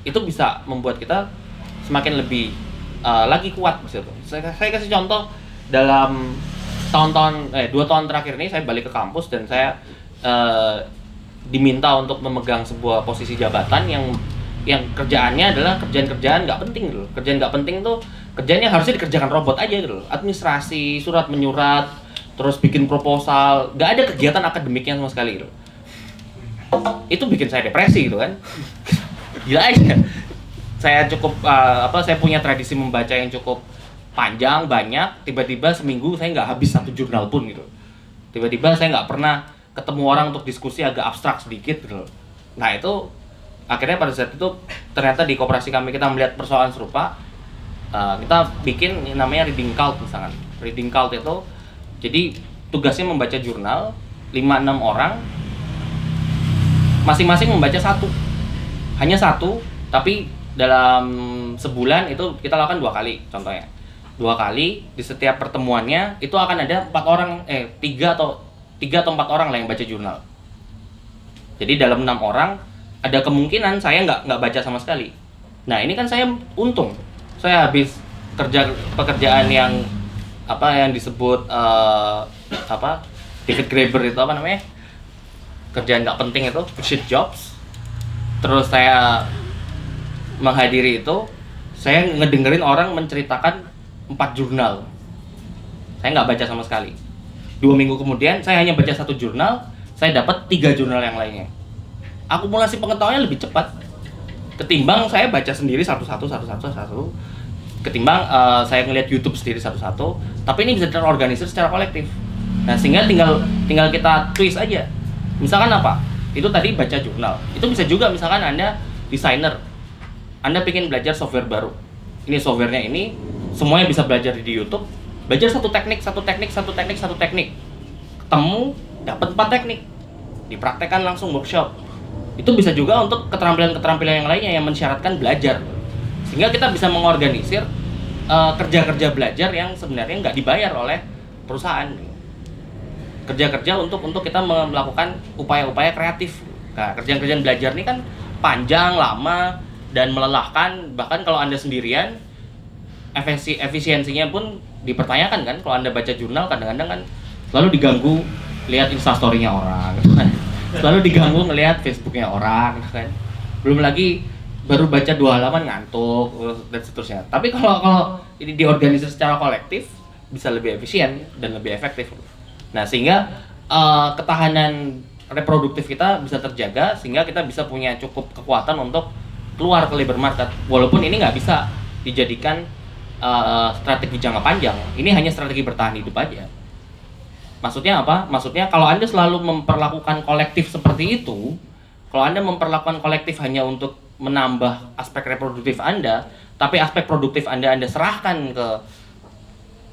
B: itu bisa membuat kita semakin lebih lagi kuat gitu. Saya kasih contoh, dalam 2 tahun terakhir ini saya balik ke kampus dan saya diminta untuk memegang sebuah posisi jabatan yang kerjaannya adalah kerjaan nggak penting gitu. Kerjaan nggak penting tuh kerjanya harusnya dikerjakan robot aja gitu. Administrasi, surat menyurat, terus bikin proposal, nggak ada kegiatan akademiknya sama sekali gitu. Itu bikin saya depresi gitu kan. Gila aja. Saya cukup saya punya tradisi membaca yang cukup panjang, banyak. Tiba-tiba seminggu saya nggak habis 1 jurnal pun gitu. Tiba-tiba saya nggak pernah ketemu orang untuk diskusi agak abstrak sedikit gitu. Nah, itu akhirnya pada saat itu ternyata di koperasi kami kita melihat persoalan serupa. Kita bikin namanya reading cult misalkan. Reading cult itu jadi tugasnya membaca jurnal 5-6 orang, masing-masing membaca hanya satu, tapi dalam sebulan itu kita lakukan 2 kali contohnya. 2 kali di setiap pertemuannya itu akan ada 3 atau 4 orang lah yang baca jurnal. Jadi dalam 6 orang ada kemungkinan saya nggak baca sama sekali. Nah, ini kan saya untung. Saya habis pekerjaan yang disebut David Graeber itu kerjaan nggak penting itu, shit jobs. Terus saya menghadiri itu, saya ngedengerin orang menceritakan 4 jurnal. Saya nggak baca sama sekali. 2 minggu kemudian saya hanya baca 1 jurnal, saya dapat 3 jurnal yang lainnya. Akumulasi pengetahuannya lebih cepat ketimbang saya baca sendiri satu-satu, ketimbang saya ngeliat YouTube sendiri satu-satu. Tapi ini bisa terorganisir secara kolektif. Nah, sehingga tinggal kita twist aja. Misalkan itu tadi baca jurnal. Itu bisa juga misalkan Anda desainer, Anda pengen belajar software baru. Ini softwarenya ini semuanya bisa belajar di YouTube. Belajar satu teknik. Ketemu dapat 4 teknik. Dipraktekkan langsung workshop. Itu bisa juga untuk keterampilan-keterampilan yang lainnya yang mensyaratkan belajar. Sehingga kita bisa mengorganisir kerja-kerja belajar yang sebenarnya nggak dibayar oleh perusahaan. Kerja-kerja untuk kita melakukan upaya-upaya kreatif. Nah, kerjaan-kerjaan belajar ini kan panjang, lama, dan melelahkan. Bahkan kalau Anda sendirian, efisiensinya pun dipertanyakan kan. Kalau Anda baca jurnal, kadang-kadang kan selalu diganggu lihat instastory-nya orang gitu kan. Selalu diganggu ngelihat Facebooknya orang gitu kan. Belum lagi baru baca 2 halaman ngantuk dan seterusnya. Tapi kalau ini diorganisir secara kolektif bisa lebih efisien dan lebih efektif. Nah, sehingga ketahanan reproduktif kita bisa terjaga, sehingga kita bisa punya cukup kekuatan untuk keluar ke labor market. Walaupun ini nggak bisa dijadikan strategi jangka panjang, ini hanya strategi bertahan hidup aja. Maksudnya apa? Maksudnya kalau Anda selalu memperlakukan kolektif seperti itu, kalau Anda memperlakukan kolektif hanya untuk menambah aspek reproduktif Anda, tapi aspek produktif Anda serahkan ke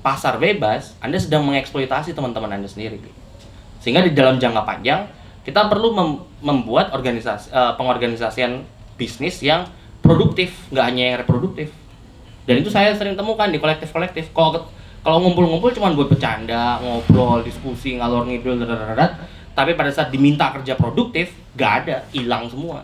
B: pasar bebas, Anda sedang mengeksploitasi teman-teman Anda sendiri. Sehingga di dalam jangka panjang, kita perlu membuat pengorganisasian bisnis yang produktif, nggak hanya yang reproduktif. Dan itu saya sering temukan di kolektif-kolektif. Kalau ngumpul-ngumpul cuma buat bercanda, ngobrol, diskusi, ngalor ngidul, tapi pada saat diminta kerja produktif, nggak ada, hilang semua.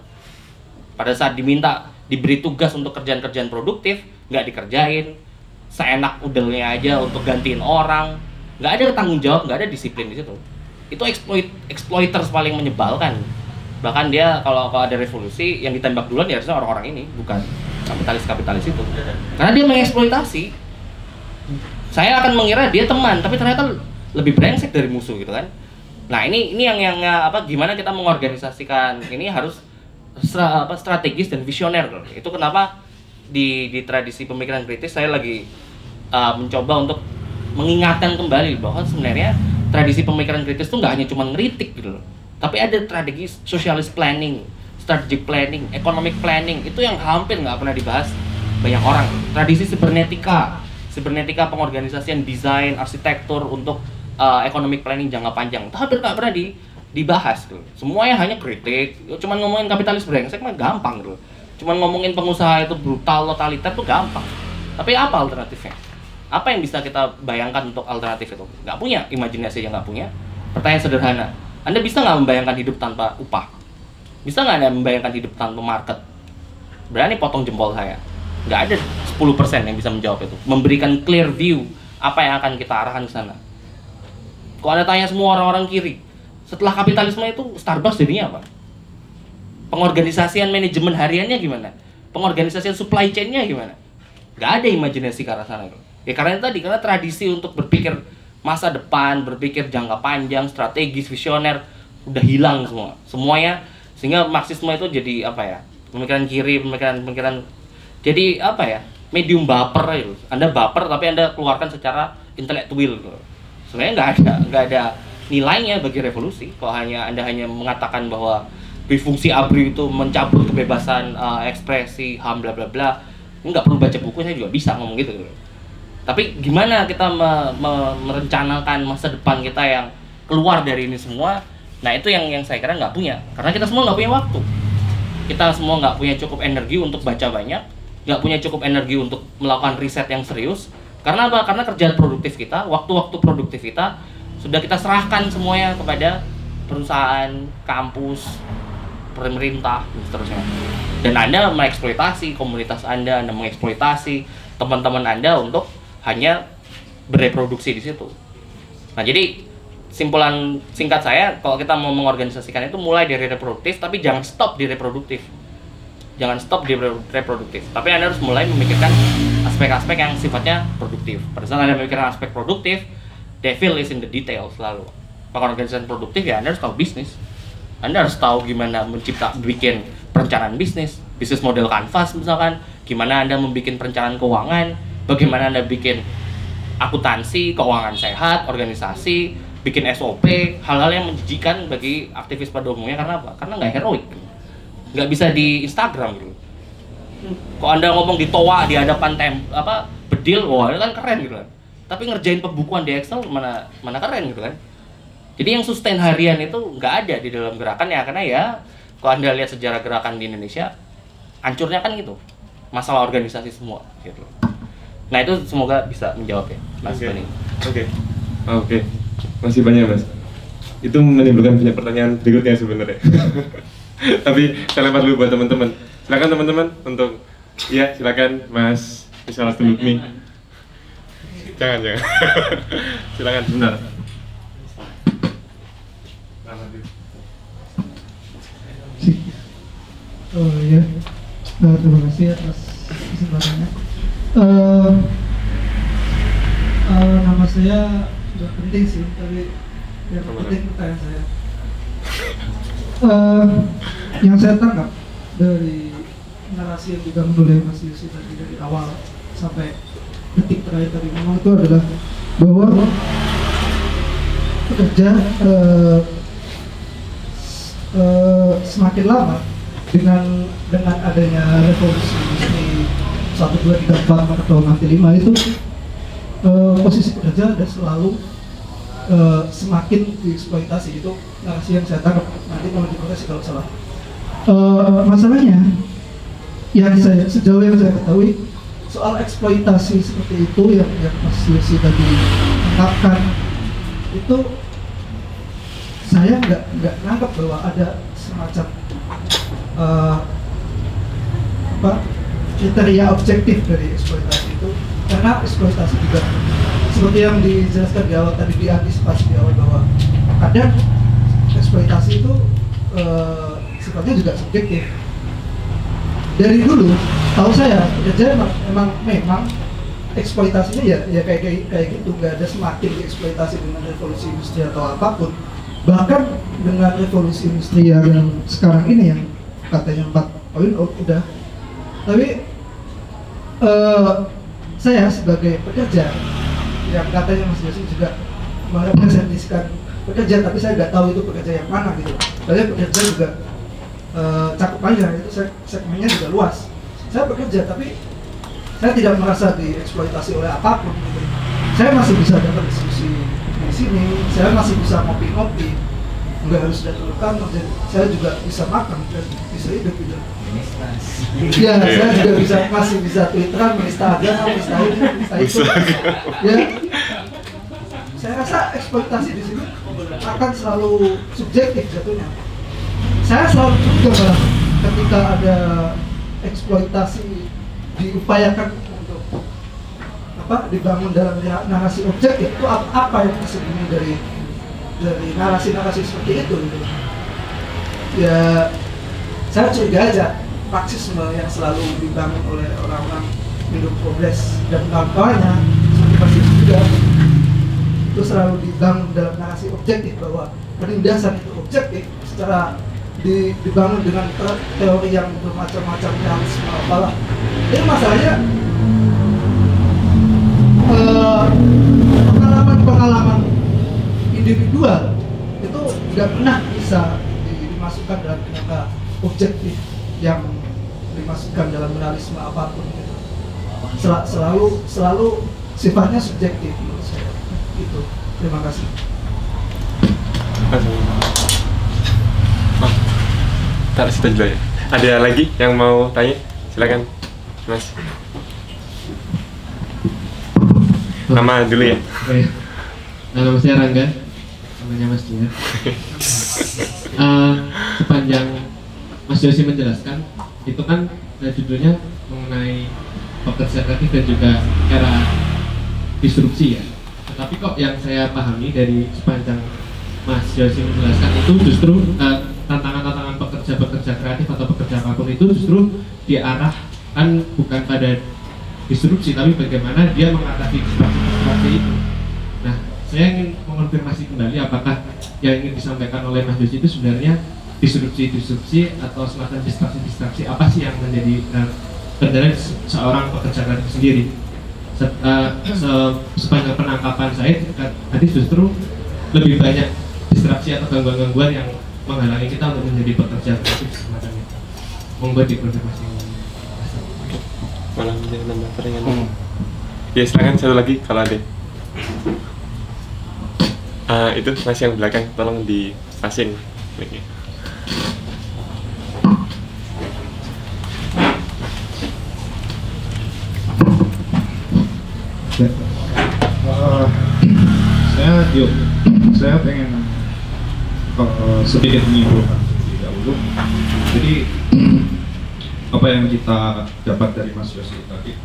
B: Pada saat diberi tugas untuk kerjaan-kerjaan produktif, nggak dikerjain, seenak udelnya aja untuk gantiin orang, nggak ada tanggung jawab, nggak ada disiplin di situ. Itu exploiters paling menyebalkan. Bahkan dia kalau ada revolusi yang ditembak duluan ya harusnya orang-orang ini, bukan kapitalis itu. Karena dia mengeksploitasi. Saya akan mengira dia teman, tapi ternyata lebih brengsek dari musuh gitu kan. Nah, ini yang gimana kita mengorganisasikan ini harus strategis dan visioner. Itu kenapa di tradisi pemikiran kritis saya lagi mencoba untuk mengingatkan kembali bahwa sebenarnya tradisi pemikiran kritis itu nggak hanya cuma ngeritik gitu loh, tapi ada strategi socialist planning, strategic planning, economic planning, itu yang hampir nggak pernah dibahas banyak orang. Tradisi sibernetika pengorganisasian, desain, arsitektur untuk economic planning jangka panjang, itu hampir nggak pernah dibahas tuh. Semuanya hanya kritik, cuman ngomongin kapitalis brengsek mah gampang tuh. Cuman ngomongin pengusaha itu brutal, totaliter tuh gampang. Tapi apa alternatifnya? Apa yang bisa kita bayangkan untuk alternatif itu? Nggak punya, imajinasi aja nggak punya. Pertanyaan sederhana, Anda bisa nggak membayangkan hidup tanpa upah? Bisa nggak Anda membayangkan hidup tanpa market? Berani potong jempol saya. Nggak ada 10% yang bisa menjawab itu. Memberikan clear view apa yang akan kita arahkan ke sana. Kalau Anda tanya semua orang-orang kiri, setelah kapitalisme itu Starbucks jadinya apa? Pengorganisasian manajemen hariannya gimana? Pengorganisasian supply chain-nya gimana? Nggak ada imajinasi ke arah sana itu. Ya karena tadi, karena tradisi untuk berpikir masa depan, berpikir jangka panjang, strategis, visioner udah hilang semua. Semuanya, sehingga Marxisme itu jadi apa ya? Pemikiran kiri, pemikiran jadi apa ya? Medium baper itu. Anda baper tapi Anda keluarkan secara intelektual gitu. Sebenarnya nggak ada nilainya bagi revolusi. Kalau Anda hanya mengatakan bahwa fungsi ABRI itu mencabut kebebasan ekspresi, HAM bla bla bla. Nggak perlu baca buku, saya juga bisa ngomong gitu. Tapi gimana kita merencanakan masa depan kita yang keluar dari ini semua? Nah itu yang saya kira nggak punya, karena kita semua nggak punya waktu. Kita semua nggak punya cukup energi untuk baca banyak, nggak punya cukup energi untuk melakukan riset yang serius. Karena apa? Karena kerjaan produktif kita, waktu-waktu produktif kita sudah kita serahkan semuanya kepada perusahaan, kampus, pemerintah, dan seterusnya. Dan Anda mengeksploitasi komunitas Anda mengeksploitasi teman-teman Anda untuk hanya bereproduksi di situ. Nah, jadi simpulan singkat saya, kalau kita mau mengorganisasikan itu mulai dari reproduktif, tapi jangan stop di reproduktif. Jangan stop di reproduktif. Tapi Anda harus mulai memikirkan aspek-aspek yang sifatnya produktif. Pada saat Anda memikirkan aspek produktif, devil is in the detail selalu. Pengorganisasian produktif ya Anda harus tahu bisnis. Anda harus tahu gimana bikin perencanaan bisnis model canvas misalkan, gimana Anda membuat perencanaan keuangan, bagaimana Anda bikin akuntansi, keuangan sehat, organisasi, bikin SOP, hal-hal yang menjijikan bagi aktivis pada umumnya. Karena apa? Karena nggak heroik, nggak bisa di Instagram gitu. Kalau Anda ngomong di toa di hadapan bedil, wah itu kan keren gitu kan. Tapi ngerjain pembukuan di Excel mana keren gitu kan. Jadi yang sustain harian itu nggak ada di dalam gerakan ya, karena ya kalau Anda lihat sejarah gerakan di Indonesia, hancurnya kan gitu, masalah organisasi semua gitu. Nah itu semoga bisa menjawab ya Mas Bani.
A: Oke. Masih banyak Mas. Itu menimbulkan banyak pertanyaan berikutnya sebenarnya. Tapi saya lempar dulu buat teman-teman. Silakan teman-teman untuk silakan Mas Isalatul Lukmi. Jangan. Silakan sebentar.
C: Terima kasih atas kesempatannya. Nama saya nggak penting sih, tapi yang penting pertanyaan saya. Yang saya tangkap dari narasi yang dibangun oleh Mas Yusi tadi dari awal sampai detik terakhir tadi memang itu adalah bahwa pekerja semakin lama dengan adanya revolusi industri 1, 2, 3, 4 atau nanti 5 itu posisi pekerja dan selalu semakin dieksploitasi. Itu narasi yang saya tangkap, nanti mau dikoreksi kalau salah. Masalahnya yang sejauh yang saya ketahui soal eksploitasi seperti itu yang Mas Yusi tadi ungkapkan itu saya nggak nangkap bahwa ada semacam kriteria objektif dari eksploitasi itu, karena eksploitasi juga seperti yang dijelaskan di awal tadi, diantisipasi di awal bahwa kadang eksploitasi itu sifatnya juga subjektif. Dari dulu tahu saya pekerja memang eksploitasinya ya kayak gitu, nggak ada semakin dieksploitasi dengan revolusi industri atau apapun. Bahkan dengan revolusi industri yang sekarang ini yang katanya 4.0 udah, tapi saya sebagai pekerja yang katanya Mas Yosi juga merepresentasikan pekerja, tapi saya nggak tahu itu pekerja yang mana gitu. Saya pekerja juga cakupannya itu segmennya juga luas. Saya bekerja tapi saya tidak merasa dieksploitasi oleh apapun gitu. Saya masih bisa dapat diskusi di sini, saya masih bisa ngopi-ngopi, nggak harus datang ke kantor, saya juga bisa makan dan bisa hidup gitu. Ya, saya juga masih bisa Twitteran, Instagram, itu. Ya, saya rasa eksploitasi di sini akan selalu subjektif jatuhnya. Saya selalu curiga malah ketika ada eksploitasi diupayakan untuk dibangun dalam narasi objektif, itu apa yang tersembunyi dari narasi-narasi seperti itu gitu. Ya, saya curiga aja marxisme yang selalu dibangun oleh orang-orang hidup progres dan kawan-kawannya seperti Marxis juga itu selalu dibangun dalam narasi objektif, bahwa penindasan itu objektif secara dibangun dengan teori yang bermacam-macam realisme apalah. Ini masalahnya pengalaman individual itu tidak pernah bisa dimasukkan dalam kerangka objektif yang dimasukkan dalam realisme apapun gitu. Selalu sifatnya subjektif menurut saya. Itu. Terima kasih.
A: Taruh situ dulu ya. Ada lagi yang mau tanya? Silakan, Mas. Nama dulu ya.
D: Nama saya Rangga, namanya Mas Dia. Sepanjang Mas Yosi menjelaskan, itu kan judulnya mengenai pekerja kreatif dan juga era disrupsi ya. Tetapi kok yang saya pahami dari sepanjang Mas Yosi menjelaskan itu justru tantangan-tantangan pekerja kreatif atau pekerja apapun itu justru diarahkan bukan pada disrupsi, tapi bagaimana dia mengatasi disrupsi itu. Nah, saya ingin mengonfirmasi kembali apakah yang ingin disampaikan oleh Mas Yosi itu sebenarnya disrupsi atau semacam distraksi apa sih yang menjadi kendala seorang pekerja kreatif sendiri. Sepanjang penangkapan saya tadi justru lebih banyak distraksi atau gangguan-gangguan yang menghalangi kita untuk menjadi pekerja kreatif semacam itu. Monggo dikonfirmasi.
A: Malah menjadi nambah pertanyaan. Ya, silakan satu lagi kalau ada. Itu Mas yang belakang, tolong dipasin.
E: Saya pengen sedikit menyimpulkan terlebih dahulu. Jadi apa yang kita dapat dari Mas Yosi tadi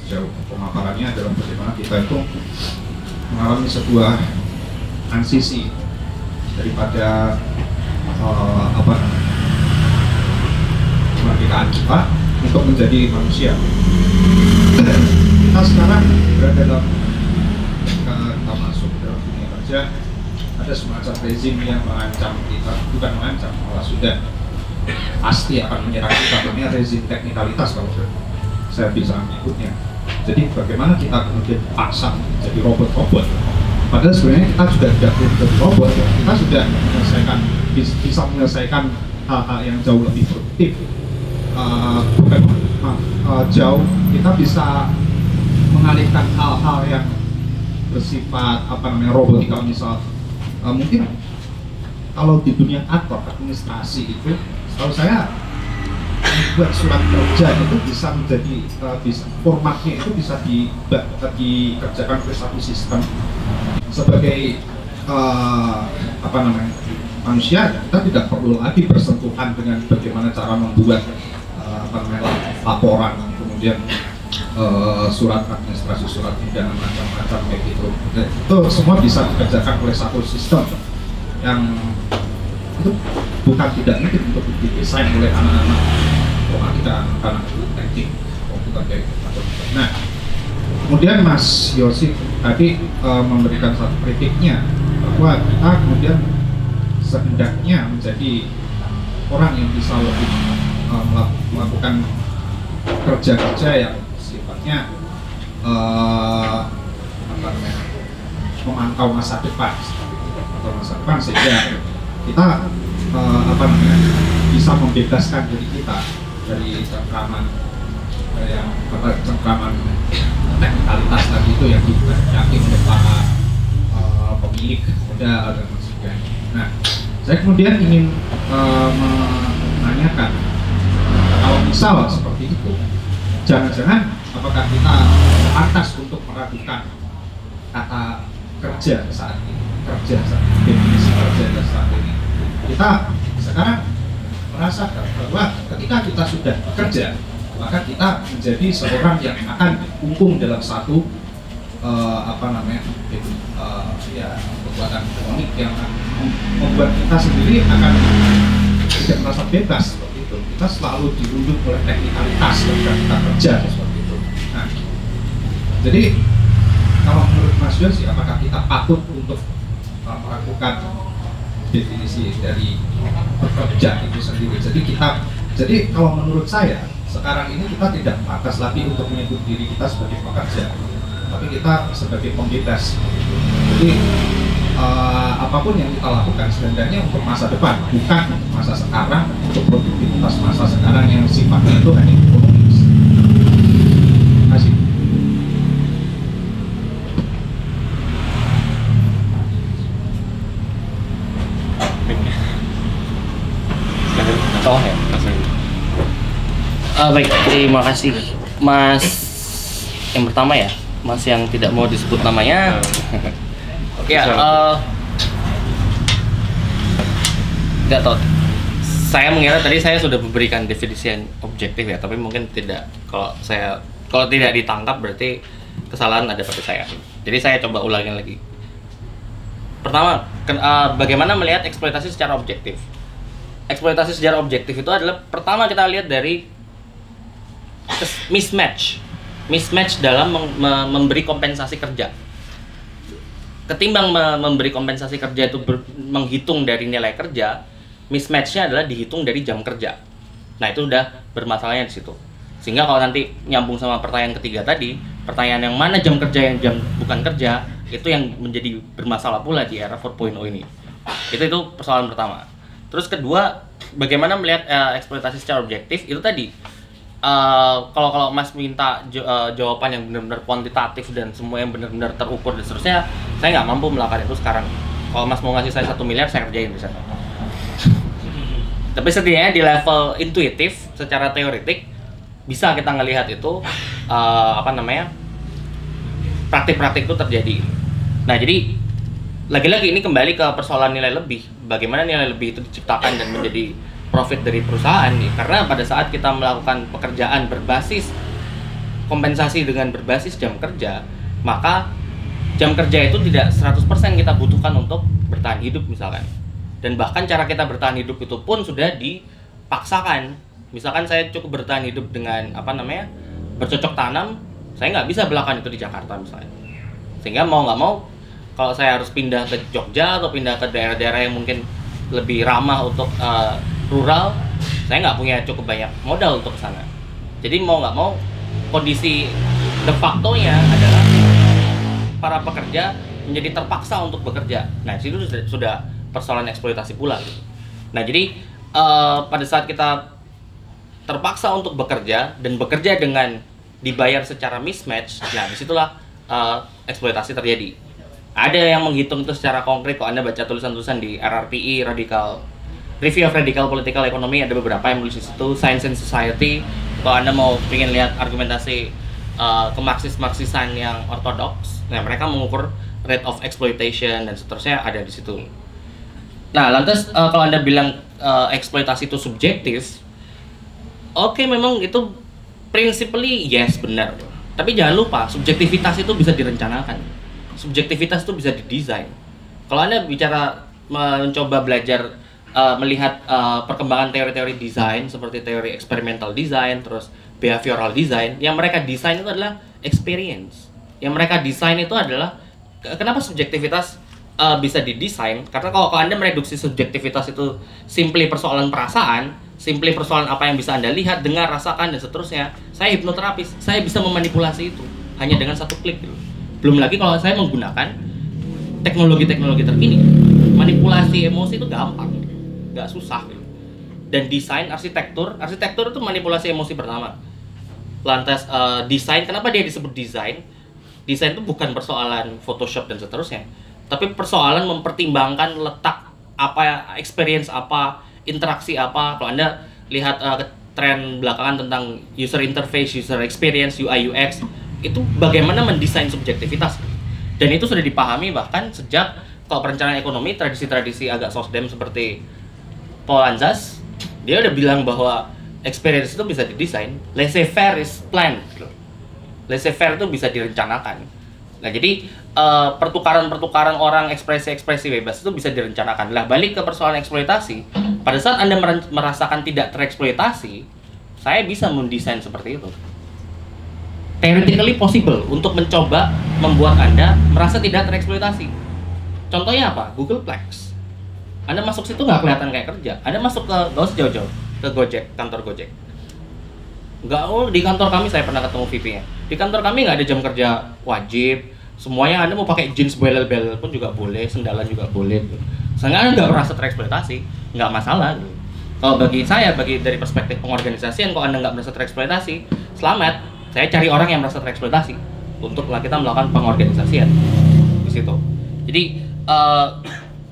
E: sejauh pemaparannya adalah bagaimana kita itu mengalami sebuah transisi daripada kemerdekaan kita untuk menjadi manusia. Kita sekarang berada dalam kita masuk dalam dunia kerja, ada semacam rezim yang mengancam kita, bukan mengancam, malah sudah pasti akan menyerang kita, namanya rezim teknikalitas kalau saya bisa menyebutnya. Jadi bagaimana kita kemudian dipaksa jadi robot-robot, padahal sebenarnya kita sudah tidak perlu jadi robot, kita sudah bisa menyelesaikan hal-hal yang jauh lebih produktif. Jauh kita bisa mengalihkan hal-hal yang bersifat robotika, misal mungkin kalau di dunia kantor administrasi itu, kalau saya buat surat kerja itu bisa menjadi formatnya itu bisa dikerjakan oleh satu sistem. Sebagai manusia, kita tidak perlu lagi bersentuhan dengan bagaimana cara membuat laporan, kemudian surat administrasi, surat pidana, macam-macam kayak gitu. Itu semua bisa dikerjakan oleh satu sistem yang itu bukan tidak mungkin untuk didesain oleh anak-anak informatika, anak-anak teknik komputer kayak gitu. Nah, kemudian Mas Yosi tadi memberikan satu kritiknya bahwa kita kemudian sehendaknya menjadi orang yang bisa lebih melakukan kerja-kerja yang sifat sifatnya apa namanya, memantau masa depan atau masa depan, sehingga kita apa namanya, bisa membebaskan diri kita dari cengkraman yang cengkraman teknikalitas tadi itu yang dihendaki oleh para pemilik modal dan sebagainya. Nah, saya kemudian ingin menanyakan, kalau misal seperti itu, jangan-jangan apakah kita pantas untuk meragukan kata kerja saat ini, definisi kerja saat ini. Kita sekarang merasakan bahwa ketika kita sudah bekerja, maka kita menjadi seorang yang akan untung dalam satu apa namanya, ya, kekuatan ekonomi yang membuat kita sendiri akan tidak merasa bebas seperti itu. Kita selalu dirundung oleh teknikalitas ketika kita kerja seperti itu. Nah, jadi kalau menurut Mas Yosi, apakah kita patut untuk melakukan definisi dari bekerja itu sendiri? Jadi kalau menurut saya sekarang ini kita tidak pantas lagi untuk menyebut diri kita sebagai pekerja, tapi kita sebagai pembebas. Jadi apapun yang kita lakukan sebenarnya untuk masa depan, bukan untuk masa sekarang, untuk produktivitas masa sekarang yang sifatnya itu hanya ekonomis. Terima kasih.
B: Baik, terima kasih Mas yang pertama ya, Mas yang tidak mau disebut namanya. Oke ya, nggak tahu. Saya mengira tadi saya sudah memberikan definisi yang objektif ya, tapi mungkin tidak. Kalau tidak ditangkap berarti kesalahan ada pada saya. Jadi saya coba ulangin lagi. Pertama, bagaimana melihat eksploitasi secara objektif? Eksploitasi secara objektif itu adalah pertama kita lihat dari mismatch dalam memberi kompensasi kerja. Ketimbang memberi kompensasi kerja itu menghitung dari nilai kerja, mismatchnya adalah dihitung dari jam kerja. Nah, itu udah bermasalahnya di situ. Sehingga kalau nanti nyambung sama pertanyaan ketiga tadi, pertanyaan yang mana jam kerja yang jam bukan kerja, itu yang menjadi bermasalah pula di era 4.0 ini. Itu persoalan pertama. Terus kedua, bagaimana melihat eksploitasi secara objektif, itu tadi. Kalau Mas minta jawaban yang benar-benar kuantitatif dan semua yang benar-benar terukur dan seterusnya, saya nggak mampu melakukan itu sekarang. Kalau Mas mau ngasih saya 1 miliar, saya kerjain bisa. Tapi setidaknya di level intuitif, secara teoretik, bisa kita ngelihat itu praktik-praktik itu terjadi. Nah, jadi lagi-lagi ini kembali ke persoalan nilai lebih. Bagaimana nilai lebih itu diciptakan dan menjadi profit dari perusahaan nih, karena pada saat kita melakukan pekerjaan berbasis kompensasi dengan berbasis jam kerja, maka jam kerja itu tidak 100% kita butuhkan untuk bertahan hidup misalkan, dan bahkan cara kita bertahan hidup itu pun sudah dipaksakan. Misalkan saya cukup bertahan hidup dengan bercocok tanam, saya nggak bisa melakukan itu di Jakarta misalnya, sehingga mau nggak mau kalau saya harus pindah ke Jogja atau pindah ke daerah-daerah yang mungkin lebih ramah untuk rural, saya nggak punya cukup banyak modal untuk ke sana. Jadi mau nggak mau, kondisi de facto-nya adalah para pekerja menjadi terpaksa untuk bekerja. Nah, itu sudah persoalan eksploitasi pula. Nah, jadi pada saat kita terpaksa untuk bekerja dan bekerja dengan dibayar secara mismatch, nah disitulah eksploitasi terjadi. Ada yang menghitung itu secara konkret. Kalau Anda baca tulisan-tulisan di RRPE, Review of Radical Political Economy, ada beberapa yang menulis di situ. Science and Society, kalau Anda mau pengen lihat argumentasi kemarxis-marxisan yang ortodoks, nah mereka mengukur rate of exploitation dan seterusnya ada di situ. Nah, lantas kalau Anda bilang eksploitasi itu subjektif, oke, memang itu principally yes, benar. Tapi jangan lupa, subjektivitas itu bisa direncanakan. Subjektivitas itu bisa didesain. Kalau Anda bicara mencoba belajar melihat perkembangan teori-teori desain seperti teori experimental design, terus behavioral design, yang mereka desain itu adalah experience. Yang mereka desain itu adalah kenapa subjektivitas bisa didesain? Karena kalau Anda mereduksi subjektivitas itu simply persoalan perasaan, simply persoalan apa yang bisa Anda lihat, dengar, rasakan, dan seterusnya. Saya hipnoterapis, saya bisa memanipulasi itu hanya dengan satu klik gitu. Belum lagi kalau saya menggunakan teknologi-teknologi terkini. Manipulasi emosi itu gampang, nggak susah gitu. Dan desain, arsitektur itu manipulasi emosi pertama. Lantas desain, kenapa dia disebut desain? Desain itu bukan persoalan Photoshop dan seterusnya, tapi persoalan mempertimbangkan letak apa, experience apa, interaksi apa. Kalau Anda lihat tren belakangan tentang user interface, user experience, UI UX, itu bagaimana mendesain subjektivitas. Dan itu sudah dipahami bahkan sejak kalau perencanaan ekonomi, tradisi-tradisi agak sosdem seperti Paul Anzas, dia udah bilang bahwa experience itu bisa didesain, laissez-faire is planned. Laissez-faire itu bisa direncanakan. Nah, jadi pertukaran-pertukaran orang, ekspresi-ekspresi bebas itu bisa direncanakan. Lah, balik ke persoalan eksploitasi. Pada saat Anda merasakan tidak tereksploitasi, saya bisa mendesain seperti itu. Theoretically possible untuk mencoba membuat Anda merasa tidak tereksploitasi. Contohnya apa? Googleplex. Anda masuk situ nggak kelihatan kayak kerja. Anda masuk ke, nggak usah jauh-jauh, ke Gojek, kantor Gojek. Nggak, di kantor kami saya pernah ketemu VP-nya. Di kantor kami nggak ada jam kerja wajib. Semuanya Anda mau pakai jeans belel-belel pun juga boleh, sendalan juga boleh. Sehingga Anda nggak merasa tereksploitasi, nggak masalah. Kalau bagi saya, dari perspektif pengorganisasian, kalau Anda nggak merasa tereksploitasi, selamat. Saya cari orang yang merasa tereksploitasi untuk kita melakukan pengorganisasian di situ. Jadi,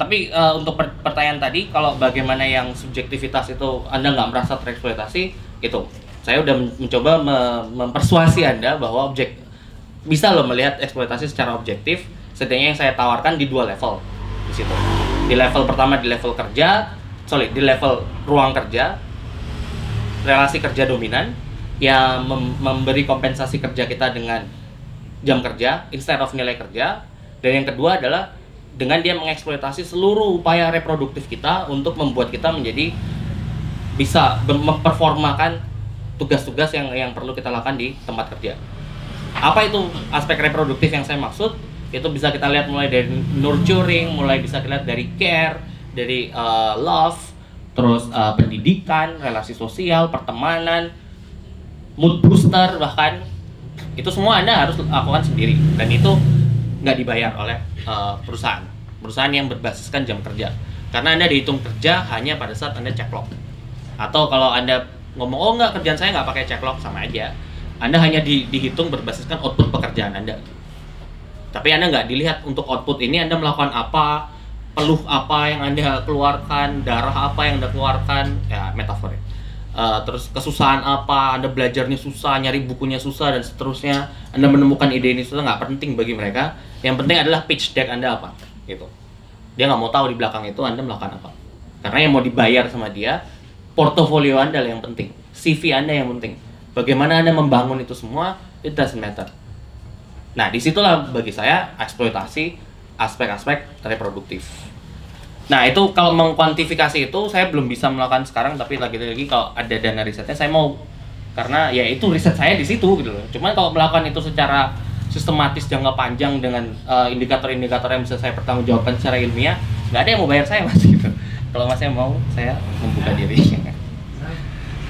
B: tapi untuk pertanyaan tadi, kalau bagaimana yang subjektivitas itu Anda nggak merasa tereksploitasi, itu saya udah mencoba mempersuasi Anda bahwa bisa loh melihat eksploitasi secara objektif. Setidaknya yang saya tawarkan di dua level di situ. Di level pertama, di level di level ruang kerja, relasi kerja dominan yang memberi kompensasi kerja kita dengan jam kerja instead of nilai kerja. Dan yang kedua adalah dengan dia mengeksploitasi seluruh upaya reproduktif kita untuk membuat kita menjadi bisa memperformakan tugas-tugas yang perlu kita lakukan di tempat kerja. Apa itu aspek reproduktif yang saya maksud? Itu bisa kita lihat mulai dari nurturing, mulai bisa kita lihat dari care, dari love, terus pendidikan, relasi sosial, pertemanan, mood booster, bahkan itu semua Anda harus lakukan sendiri, dan itu nggak dibayar oleh perusahaan yang berbasiskan jam kerja, karena Anda dihitung kerja hanya pada saat Anda ceklock. Atau kalau Anda ngomong, oh enggak, kerjaan saya nggak pakai ceklock, sama aja. Anda hanya dihitung berbasiskan output pekerjaan Anda. Tapi Anda nggak dilihat untuk output ini Anda melakukan apa, peluh apa yang Anda keluarkan, darah apa yang Anda keluarkan, ya metafor ya. Terus kesusahan apa, Anda belajarnya susah, nyari bukunya susah, dan seterusnya. Anda menemukan ide ini susah, nggak penting bagi mereka. Yang penting adalah pitch deck Anda apa, gitu. Dia nggak mau tahu di belakang itu Anda melakukan apa. Karena yang mau dibayar sama dia, portofolio Anda yang penting, CV Anda yang penting. Bagaimana Anda membangun itu semua, it doesn't matter. Nah, disitulah bagi saya eksploitasi aspek-aspek reproduktif. Nah, itu kalau mengkuantifikasi itu saya belum bisa melakukan sekarang, tapi lagi-lagi kalau ada dana risetnya saya mau, karena ya itu riset saya di situ gitu loh. Cuman kalau melakukan itu secara sistematis jangka panjang dengan indikator-indikator yang bisa saya pertanggungjawabkan secara ilmiah, nggak ada yang mau bayar saya Mas gitu. Kalau Masnya mau, saya membuka diri.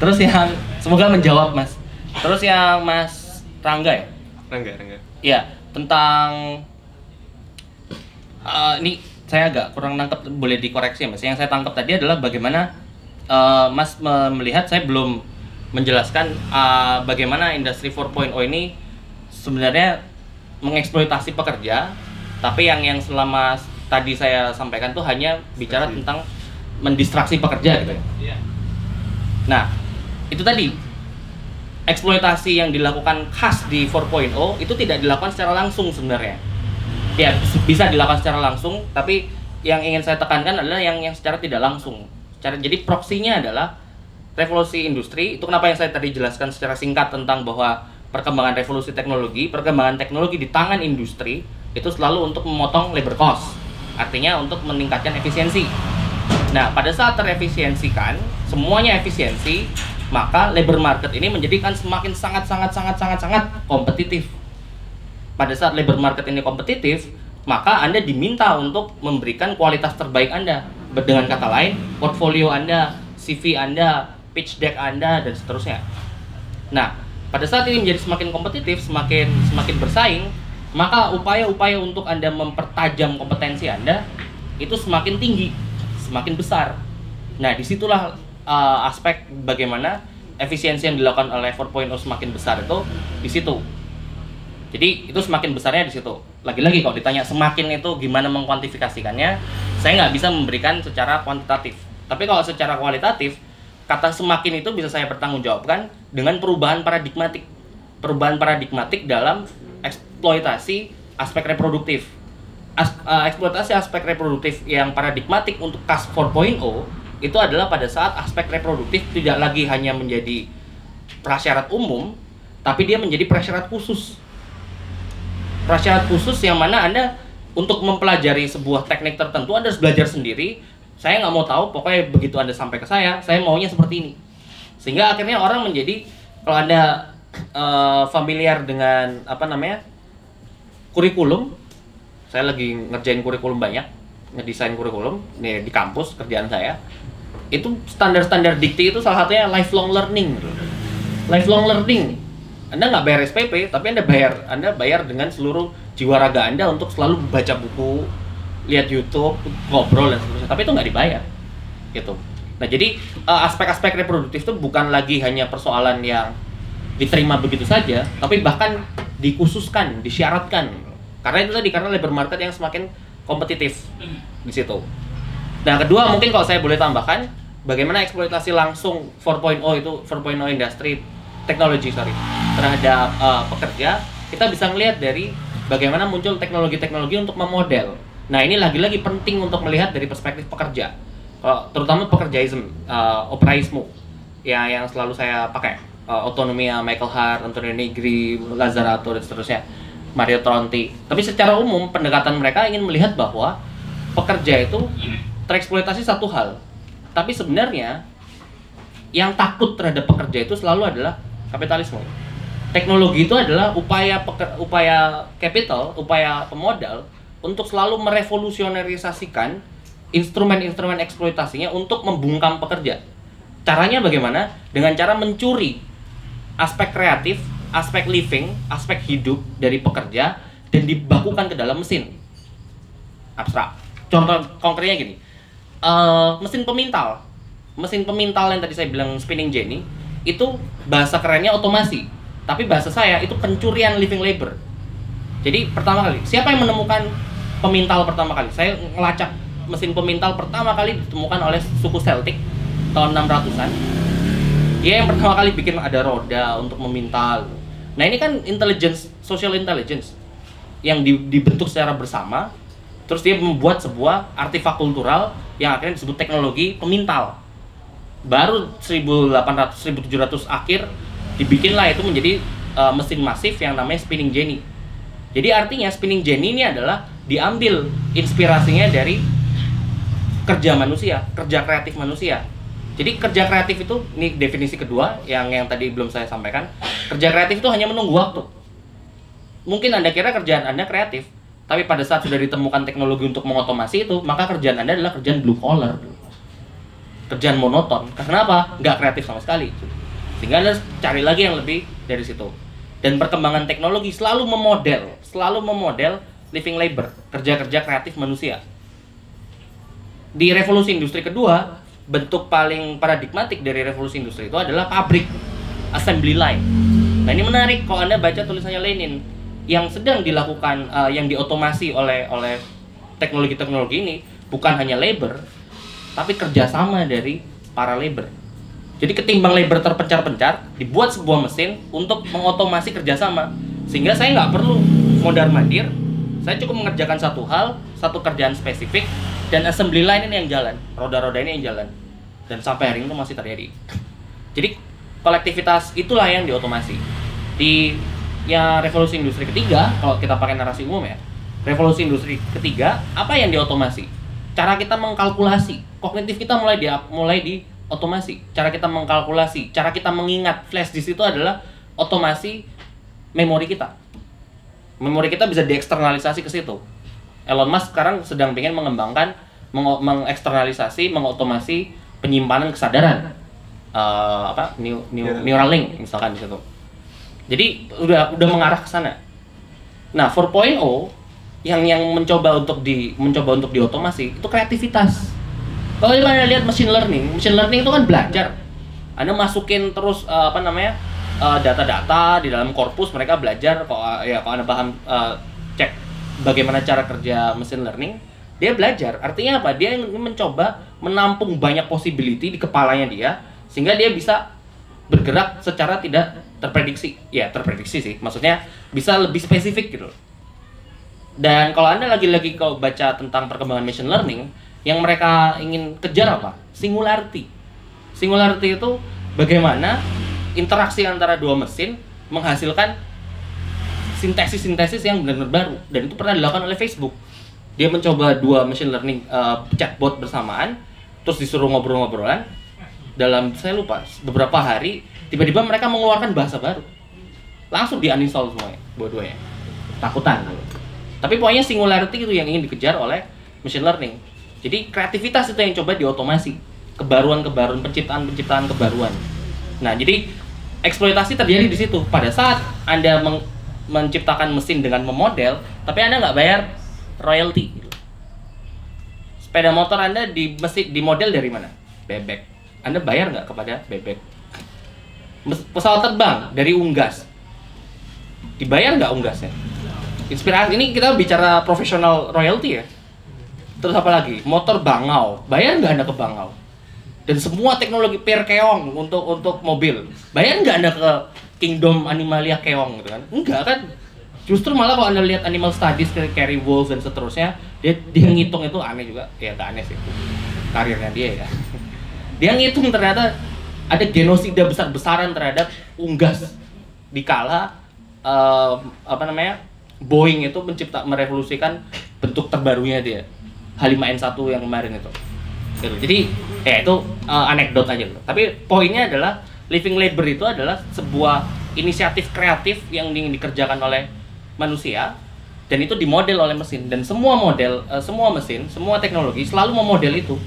B: Terus yang semoga menjawab Mas. Terus yang Mas Rangga ya?
A: Rangga.
B: Iya, tentang ini saya agak kurang nangkep, boleh dikoreksi ya Mas. Yang saya tangkap tadi adalah bagaimana Mas melihat saya belum menjelaskan bagaimana industri 4.0 ini sebenarnya mengeksploitasi pekerja, tapi yang selama tadi saya sampaikan tuh hanya bicara tentang mendistraksi pekerja gitu ya. Nah, itu tadi eksploitasi yang dilakukan khas di 4.0 itu tidak dilakukan secara langsung sebenarnya. Ya, bisa dilakukan secara langsung, tapi yang ingin saya tekankan adalah yang secara tidak langsung. Jadi proksinya adalah revolusi industri. Itu kenapa yang saya tadi jelaskan secara singkat tentang bahwa perkembangan revolusi teknologi, perkembangan teknologi di tangan industri itu selalu untuk memotong labor cost. Artinya untuk meningkatkan efisiensi. Nah, pada saat terefisiensikan, semuanya efisiensi, maka labor market ini menjadikan semakin sangat kompetitif. Pada saat labor market ini kompetitif, maka Anda diminta untuk memberikan kualitas terbaik Anda. Dengan kata lain, portfolio Anda, CV Anda, pitch deck Anda dan seterusnya. Nah, pada saat ini menjadi semakin kompetitif, semakin bersaing, maka upaya-upaya untuk Anda mempertajam kompetensi Anda itu semakin tinggi, semakin besar. Nah, disitulah aspek bagaimana efisiensi yang dilakukan oleh 4.0 semakin besar itu di situ. Jadi itu semakin besarnya di situ. Lagi-lagi kalau ditanya semakin itu gimana mengkuantifikasikannya, saya nggak bisa memberikan secara kuantitatif. Tapi kalau secara kualitatif, kata semakin itu bisa saya pertanggungjawabkan dengan perubahan paradigmatik. Perubahan paradigmatik dalam eksploitasi aspek reproduktif. Eksploitasi aspek reproduktif yang paradigmatik untuk CAS 4.0 itu adalah pada saat aspek reproduktif tidak lagi hanya menjadi prasyarat umum, tapi dia menjadi prasyarat khusus. Prasyarat khusus yang mana Anda untuk mempelajari sebuah teknik tertentu Anda harus belajar sendiri. Saya nggak mau tahu, pokoknya begitu Anda sampai ke saya maunya seperti ini. Sehingga akhirnya orang menjadi, kalau Anda familiar dengan kurikulum, saya lagi ngerjain kurikulum banyak, ngedesain kurikulum nih di kampus kerjaan saya. Itu standar-standar dikti itu salah satunya lifelong learning. Lifelong learning. Anda nggak bayar SPP, tapi Anda bayar dengan seluruh jiwa raga Anda untuk selalu baca buku, lihat YouTube, ngobrol dan seterusnya. Tapi itu nggak dibayar, gitu. Nah, jadi aspek-aspek reproduktif itu bukan lagi hanya persoalan yang diterima begitu saja, tapi bahkan dikhususkan, disyaratkan. Karena itu tadi, karena labor market yang semakin kompetitif di situ. Nah, kedua mungkin kalau saya boleh tambahkan, bagaimana eksploitasi langsung 4.0 itu 4.0 industri teknologi terhadap pekerja. Kita bisa melihat dari bagaimana muncul teknologi-teknologi untuk memodel. Nah, ini lagi-lagi penting untuk melihat dari perspektif pekerja, terutama pekerjaism, operaismo yang selalu saya pakai, Autonomia, Michael Hart, Antonio Negri, Lazzarato dan seterusnya, Mario Tronti. Tapi secara umum pendekatan mereka ingin melihat bahwa pekerja itu tereksploitasi satu hal, tapi sebenarnya yang takut terhadap pekerja itu selalu adalah kapitalisme. Teknologi itu adalah upaya capital, upaya pemodal untuk selalu merevolusionerisasikan instrumen-instrumen eksploitasinya untuk membungkam pekerja. Caranya bagaimana? Dengan cara mencuri aspek kreatif, aspek living, aspek hidup dari pekerja dan dibakukan ke dalam mesin. Abstrak. Contoh konkretnya gini. Mesin pemintal yang tadi saya bilang spinning jenny itu bahasa kerennya otomasi, tapi bahasa saya itu pencurian living labor. Jadi pertama kali, siapa yang menemukan pemintal pertama kali? Saya ngelacak mesin pemintal pertama kali ditemukan oleh suku Celtic tahun 600-an. Dia yang pertama kali bikin ada roda untuk memintal. Nah, ini kan social intelligence yang dibentuk secara bersama. Terus dia membuat sebuah artefak kultural yang akhirnya disebut teknologi pemintal. Baru 1700 akhir dibikinlah itu menjadi mesin masif yang namanya spinning jenny. Jadi artinya spinning jenny ini adalah diambil inspirasinya dari kerja manusia, kerja kreatif manusia. Jadi kerja kreatif itu, ini definisi kedua yang tadi belum saya sampaikan. Kerja kreatif itu hanya menunggu waktu. Mungkin Anda kira kerjaan Anda kreatif, tapi pada saat sudah ditemukan teknologi untuk mengotomasi itu, maka kerjaan Anda adalah kerjaan blue collar, kerjaan monoton. Karena apa? Nggak kreatif sama sekali. Sehingga Anda cari lagi yang lebih dari situ. Dan perkembangan teknologi selalu memodel living labor, kerja-kerja kreatif manusia. Di revolusi industri kedua, bentuk paling paradigmatik dari revolusi industri itu adalah pabrik, assembly line. Nah, ini menarik kalau Anda baca tulisannya Lenin yang sedang dilakukan, yang diotomasi oleh teknologi-teknologi ini bukan hanya labor, tapi kerjasama dari para labor. Jadi ketimbang labor terpencar-pencar, dibuat sebuah mesin untuk mengotomasi kerjasama, sehingga saya nggak perlu mondar-mandir, saya cukup mengerjakan satu hal, satu kerjaan spesifik, dan assembly line ini yang jalan, roda-roda ini yang jalan, dan sampai hari ini masih terjadi. Jadi kolektivitas itulah yang diotomasi. Di revolusi industri ketiga, kalau kita pakai narasi umum ya, revolusi industri ketiga, apa yang diotomasi? Cara kita mengkalkulasi, kognitif kita mulai di otomasi. Cara kita mengkalkulasi, cara kita mengingat, flash disk itu adalah otomasi memori kita. Memori kita bisa dieksternalisasi ke situ. Elon Musk sekarang sedang ingin mengembangkan, mengeksternalisasi, mengotomasi penyimpanan kesadaran. Neuralink misalkan di situ. Jadi udah mengarah ke sana. Nah, 4.0 yang mencoba untuk diotomasi itu kreativitas. Kalau Anda lihat machine learning itu kan belajar. Anda masukin terus data-data di dalam korpus, mereka belajar. Kalau Anda paham cek bagaimana cara kerja machine learning, dia belajar. Artinya apa? Dia mencoba menampung banyak possibility di kepalanya dia, sehingga dia bisa bergerak secara tidak terprediksi. Ya, terprediksi sih. Maksudnya bisa lebih spesifik gitu. Dan kalau Anda lagi-lagi kalau baca tentang perkembangan machine learning, yang mereka ingin kejar apa? Singularity. Singularity itu bagaimana interaksi antara dua mesin menghasilkan sintesis-sintesis yang benar-benar baru. Dan itu pernah dilakukan oleh Facebook. Dia mencoba dua machine learning chatbot bersamaan, terus disuruh ngobrol-ngobrolan. Dalam, saya lupa, beberapa hari, tiba-tiba mereka mengeluarkan bahasa baru. Langsung di-uninstall semuanya, dua-duanya. Takutan. Tapi pokoknya singularity itu yang ingin dikejar oleh machine learning. Jadi kreativitas itu yang coba diotomasi. Kebaruan-kebaruan, penciptaan kebaruan. Nah, jadi eksploitasi terjadi di situ. Pada saat Anda menciptakan mesin dengan memodel, tapi Anda nggak bayar royalty. Sepeda motor Anda di model dari mana? Bebek. Anda bayar nggak kepada bebek? Pesawat terbang dari unggas. Dibayar nggak unggasnya? Inspirasi, ini kita bicara profesional royalty ya. Terus apa lagi? Motor bangau. Bayar nggak Anda ke bangau? Dan semua teknologi per keong untuk mobil. Bayar nggak Anda ke Kingdom Animalia Keong gitu kan? Enggak kan? Justru malah kalau Anda lihat animal studies kayak Cary Wolf dan seterusnya, dia ngitung itu aneh juga. Ya nggak aneh sih. Karirnya dia ya. Dia ngitung ternyata ada genosida besar-besaran terhadap unggas dikala Boeing itu merevolusikan bentuk terbarunya dia, H5N1 yang kemarin itu. Jadi itu anekdot aja. Tapi poinnya adalah living labor itu adalah sebuah inisiatif kreatif yang ingin dikerjakan oleh manusia, dan itu dimodel oleh mesin. Dan semua mesin, semua teknologi selalu memodel itu.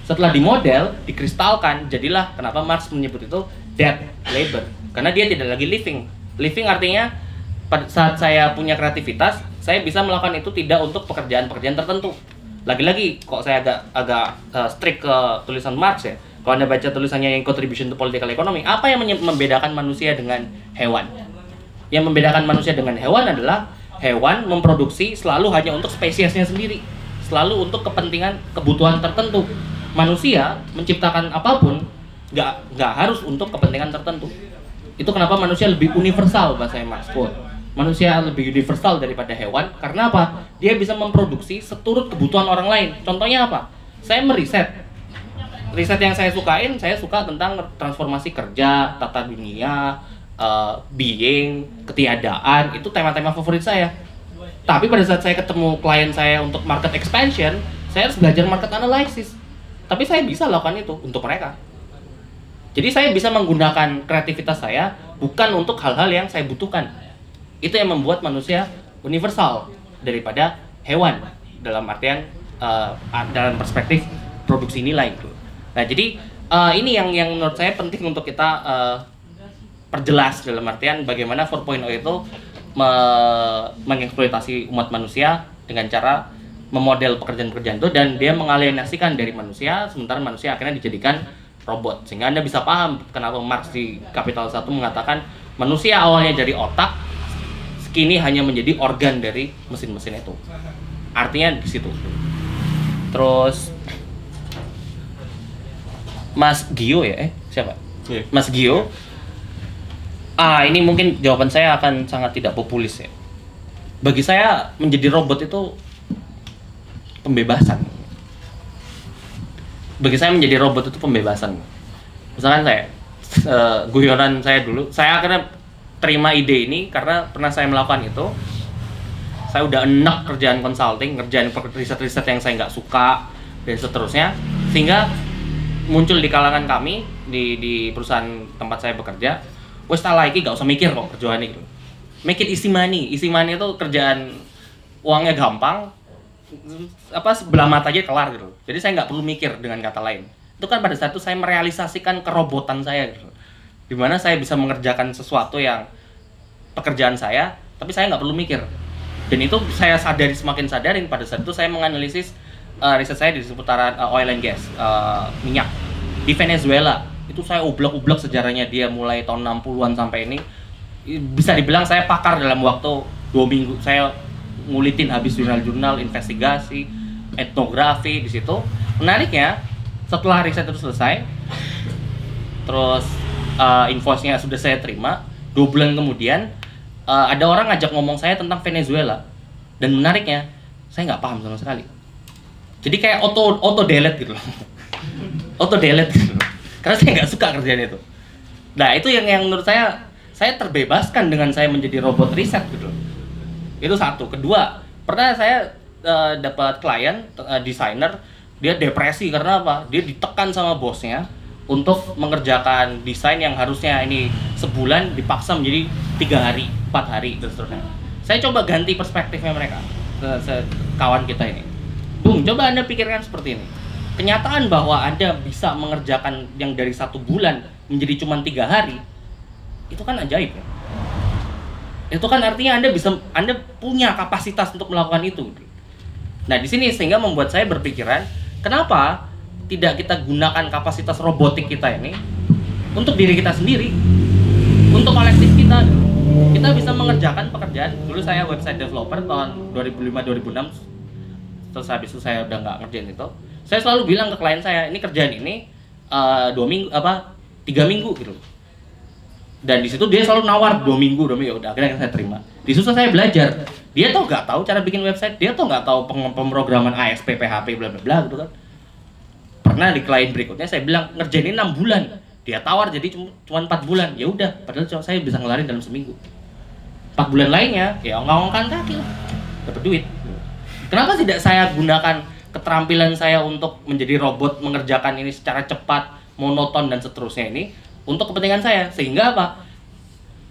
B: Setelah dimodel, dikristalkan, jadilah kenapa Marx menyebut itu dead labor. Karena dia tidak lagi living. Living artinya pada saat saya punya kreativitas, saya bisa melakukan itu tidak untuk pekerjaan-pekerjaan tertentu. Lagi-lagi, kok saya agak strict ke tulisan Marx ya. Kalau Anda baca tulisannya yang Contribution to Political Economy, apa yang membedakan manusia dengan hewan? Yang membedakan manusia dengan hewan adalah hewan memproduksi selalu hanya untuk spesiesnya sendiri, selalu untuk kebutuhan tertentu. Manusia menciptakan apapun nggak harus untuk kepentingan tertentu. Itu kenapa manusia lebih universal, bahasa Marx quote. Manusia lebih universal daripada hewan karena apa? Dia bisa memproduksi seturut kebutuhan orang lain. Contohnya apa? Saya meriset. Riset yang saya suka tentang transformasi kerja, tata dunia, being, ketiadaan. Itu tema-tema favorit saya. Tapi pada saat saya ketemu klien saya untuk market expansion, saya harus belajar market analysis. Tapi saya bisa lakukan itu untuk mereka. Jadi saya bisa menggunakan kreativitas saya bukan untuk hal-hal yang saya butuhkan. Itu yang membuat manusia universal daripada hewan dalam artian dalam perspektif produksi nilai. Nah, jadi ini yang menurut saya penting untuk kita perjelas dalam artian bagaimana 4.0 itu mengeksploitasi umat manusia dengan cara memodel pekerjaan-pekerjaan itu, dan dia mengalienasikan dari manusia, sementara manusia akhirnya dijadikan robot. Sehingga Anda bisa paham kenapa Marx di Kapital 1 mengatakan manusia awalnya dari otak, kini hanya menjadi organ dari mesin-mesin itu. Artinya di situ. Terus Mas Gio ya? Siapa?
A: Yeah.
B: Mas Gio. Ini mungkin jawaban saya akan sangat tidak populis ya. Bagi saya menjadi robot itu pembebasan. Bagi saya menjadi robot itu pembebasan. Misalkan saya, guyonan saya dulu, saya akhirnya terima ide ini karena pernah saya melakukan itu. Saya udah enak kerjaan consulting, ngerjain riset-riset yang saya nggak suka dan seterusnya, sehingga muncul di kalangan kami di perusahaan tempat saya bekerja, wes tak lagi nggak usah mikir kok kerjaan itu, make it easy money. Easy money itu kerjaan uangnya gampang, sebelah mata aja kelar gitu. Jadi saya nggak perlu mikir, dengan kata lain. itu kan pada saat itu saya merealisasikan kerobotan saya gitu. Dimana saya bisa mengerjakan sesuatu yang pekerjaan saya, tapi saya nggak perlu mikir. Dan itu saya sadari, semakin sadarin pada saat itu saya menganalisis riset saya di seputaran oil and gas, minyak di Venezuela. Itu saya ublek-ublek sejarahnya dia mulai tahun 60-an sampai ini. Bisa dibilang saya pakar dalam waktu 2 minggu. Saya ngulitin habis jurnal-jurnal, investigasi, etnografi di situ. Menariknya, setelah riset itu selesai, terus invoice-nya sudah saya terima, 2 bulan kemudian ada orang ngajak ngomong saya tentang Venezuela. Dan menariknya, saya nggak paham sama sekali. Jadi kayak auto delete gitu loh. Auto delete gitu loh. Karena saya nggak suka kerjaan itu. Nah itu yang menurut saya terbebaskan dengan saya menjadi robot riset gitu loh. Itu satu. Kedua, pernah saya dapat klien desainer, dia depresi karena apa? Dia ditekan sama bosnya untuk mengerjakan desain yang harusnya ini sebulan dipaksa menjadi 3 hari, 4 hari dan seterusnya. Saya coba ganti perspektifnya mereka, kawan kita ini. Bung, coba Anda pikirkan seperti ini. Kenyataan bahwa Anda bisa mengerjakan yang dari 1 bulan menjadi cuma 3 hari, itu kan ajaib ya. Itu kan artinya Anda punya kapasitas untuk melakukan itu. Nah di sini sehingga membuat saya berpikiran, kenapa tidak kita gunakan kapasitas robotik kita ini untuk diri kita sendiri, untuk kolektif kita. Kita bisa mengerjakan pekerjaan. Dulu saya website developer tahun 2005-2006. Terus habis itu saya udah nggak ngerjain itu. Saya selalu bilang ke klien saya, ini kerjaan ini 3 minggu gitu. Dan di situ dia selalu nawar 2 minggu, ya udah akhirnya saya terima. Di situ saya belajar. Dia tuh nggak tahu cara bikin website, dia tuh nggak tahu pemrograman ASP, PHP, bla bla bla gitu kan. Pernah di klien berikutnya saya bilang ngerjain ini 6 bulan. Dia tawar jadi cuma 4 bulan. Ya udah, padahal saya bisa ngelarin dalam seminggu. 4 bulan lainnya ya ngongkan kaki lah. Dapat duit. Kenapa tidak saya gunakan keterampilan saya untuk menjadi robot mengerjakan ini secara cepat, monoton dan seterusnya ini untuk kepentingan saya, sehingga apa?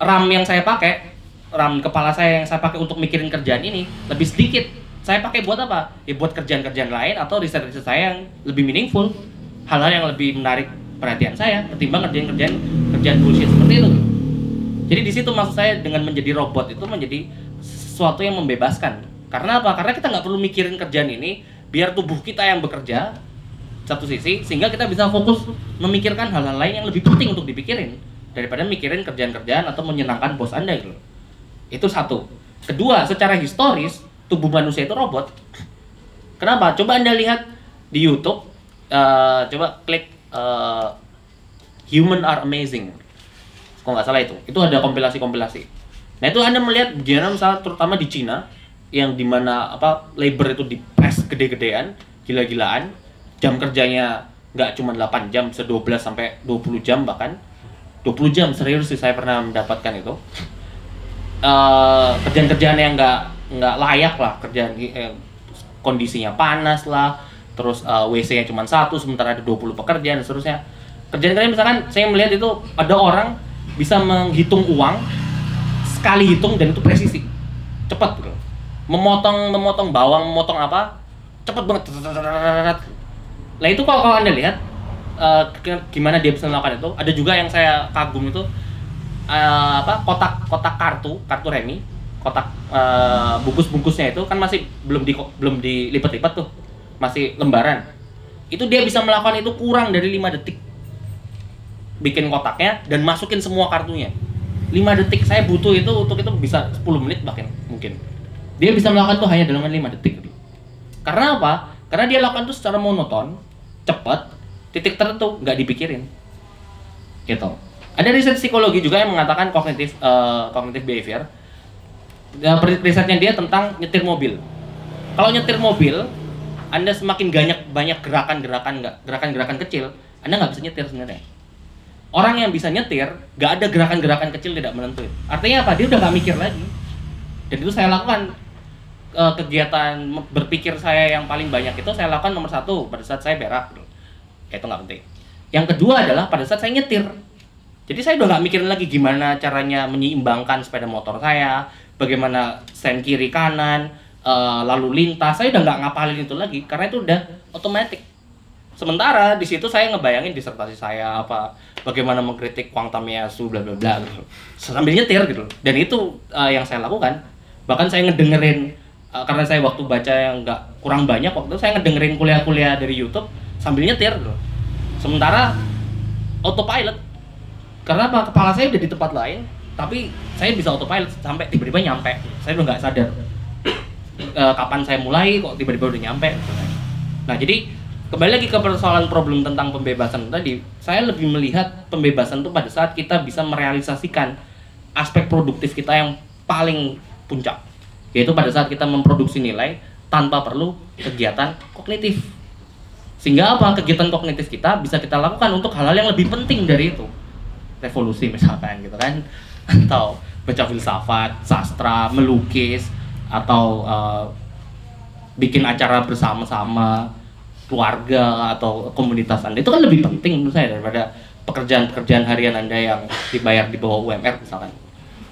B: RAM yang saya pakai, RAM kepala saya yang saya pakai untuk mikirin kerjaan ini lebih sedikit. Saya pakai buat apa? Ya buat kerjaan-kerjaan lain atau riset-riset saya yang lebih meaningful, hal-hal yang lebih menarik perhatian saya ketimbang kerjaan bullshit seperti itu. Jadi di situ maksud saya dengan menjadi robot itu menjadi sesuatu yang membebaskan. Karena apa? Karena kita nggak perlu mikirin kerjaan ini, biar tubuh kita yang bekerja satu sisi, sehingga kita bisa fokus memikirkan hal-hal lain yang lebih penting untuk dipikirin daripada mikirin kerjaan-kerjaan atau menyenangkan bos Anda gitu. Itu satu. Kedua, secara historis tubuh manusia itu robot. Kenapa? Coba Anda lihat di YouTube, coba klik Human Are Amazing. Kalau nggak salah itu ada kompilasi-kompilasi. Nah itu Anda melihat gimana misalnya terutama di Cina, yang dimana labor itu dipres gede-gedean, gila-gilaan, jam kerjanya nggak cuma 8 jam, bisa 12 sampai 20 jam bahkan 20 jam, serius sih saya pernah mendapatkan itu. Kerjaan-kerjaan yang nggak layak lah, kerjaan kondisinya panas lah, terus WC-nya cuma 1 sementara ada 20 pekerjaan dan seterusnya. Kerjaan-kerjaan misalkan saya melihat itu ada orang bisa menghitung uang sekali hitung dan itu presisi, cepat gitu. Memotong bawang, memotong apa, cepet banget. Nah itu kalau Anda lihat gimana dia bisa melakukan itu. Ada juga yang saya kagum itu kotak kartu remi, kotak bungkusnya itu kan masih belum dilipat-lipat tuh, masih lembaran. Itu dia bisa melakukan itu kurang dari 5 detik. Bikin kotaknya dan masukin semua kartunya. 5 detik, saya butuh itu untuk itu bisa 10 menit bahkan mungkin. Dia bisa melakukan itu hanya dalam 5 detik. Karena apa? Karena dia lakukan itu secara monoton, cepat, titik tertentu, nggak dipikirin. Gitu. Ada riset psikologi juga yang mengatakan cognitive behavior. Risetnya dia tentang nyetir mobil. Kalau nyetir mobil, Anda semakin banyak gerakan-gerakan kecil, Anda nggak bisa nyetir sebenarnya. Orang yang bisa nyetir, nggak ada gerakan-gerakan kecil tidak menentu. Artinya apa? Dia udah nggak mikir lagi. Dan itu saya lakukan. Kegiatan berpikir saya yang paling banyak itu saya lakukan nomor 1 pada saat saya berak, itu nggak penting. Yang kedua adalah pada saat saya nyetir. Jadi saya udah nggak mikirin lagi gimana caranya menyeimbangkan sepeda motor saya, bagaimana sen kiri kanan, lalu lintas. Saya udah nggak ngapalin itu lagi karena itu udah otomatis. Sementara di situ saya ngebayangin disertasi saya apa, bagaimana mengkritik Wang Tamiyasu bla bla bla gitu. Sambil nyetir gitu. Dan itu yang saya lakukan. Bahkan saya ngedengerin karena saya waktu baca yang nggak kurang banyak, waktu itu saya ngedengerin kuliah-kuliah dari YouTube sambil nyetir gitu. Sementara autopilot. Karena apa? Kepala saya udah di tempat lain, tapi saya bisa autopilot sampai tiba-tiba nyampe. Saya udah nggak sadar kapan saya mulai kok tiba-tiba udah nyampe. Nah, jadi kembali lagi ke persoalan problem tentang pembebasan tadi, saya lebih melihat pembebasan itu pada saat kita bisa merealisasikan aspek produktif kita yang paling puncak, yaitu pada saat kita memproduksi nilai tanpa perlu kegiatan kognitif. Sehingga apa? Kegiatan kognitif kita bisa kita lakukan untuk hal-hal yang lebih penting dari itu. Revolusi misalkan gitu kan, atau baca filsafat, sastra, melukis, atau bikin acara bersama-sama keluarga atau komunitas Anda. Itu kan lebih penting menurut saya daripada pekerjaan-pekerjaan harian Anda yang dibayar di bawah UMR misalkan.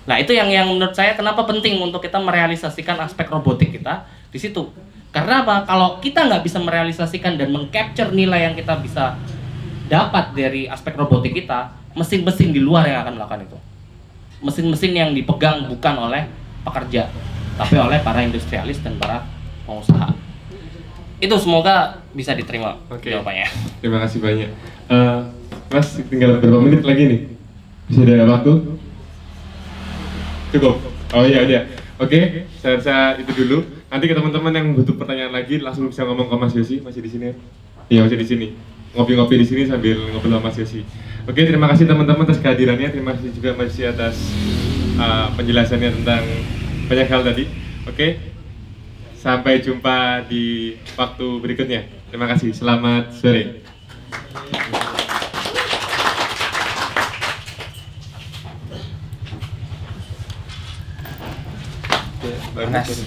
B: Nah, itu yang menurut saya kenapa penting untuk kita merealisasikan aspek robotik kita di situ. Karena apa? Kalau kita nggak bisa merealisasikan dan mengcapture nilai yang kita bisa dapat dari aspek robotik kita, mesin-mesin di luar yang akan melakukan itu. Mesin-mesin yang dipegang bukan oleh pekerja, tapi oleh para industrialis dan para pengusaha. Itu semoga bisa diterima jawabannya.
A: Terima kasih banyak. Mas, tinggal berapa menit lagi nih? Bisa ada waktu? Cukup? Oh iya, udah. Oke, saya rasa itu dulu. Nanti ke teman-teman yang butuh pertanyaan lagi langsung bisa ngomong ke Mas Yosi. Masih di sini? Iya, masih di sini. Ngopi-ngopi di sini sambil ngobrol sama Mas Yosi. Oke, terima kasih teman-teman atas kehadirannya. Terima kasih juga Mas Yosi atas penjelasannya tentang banyak hal tadi. Oke. Sampai jumpa di waktu berikutnya. Terima kasih. Selamat sore.
B: Terima kasih.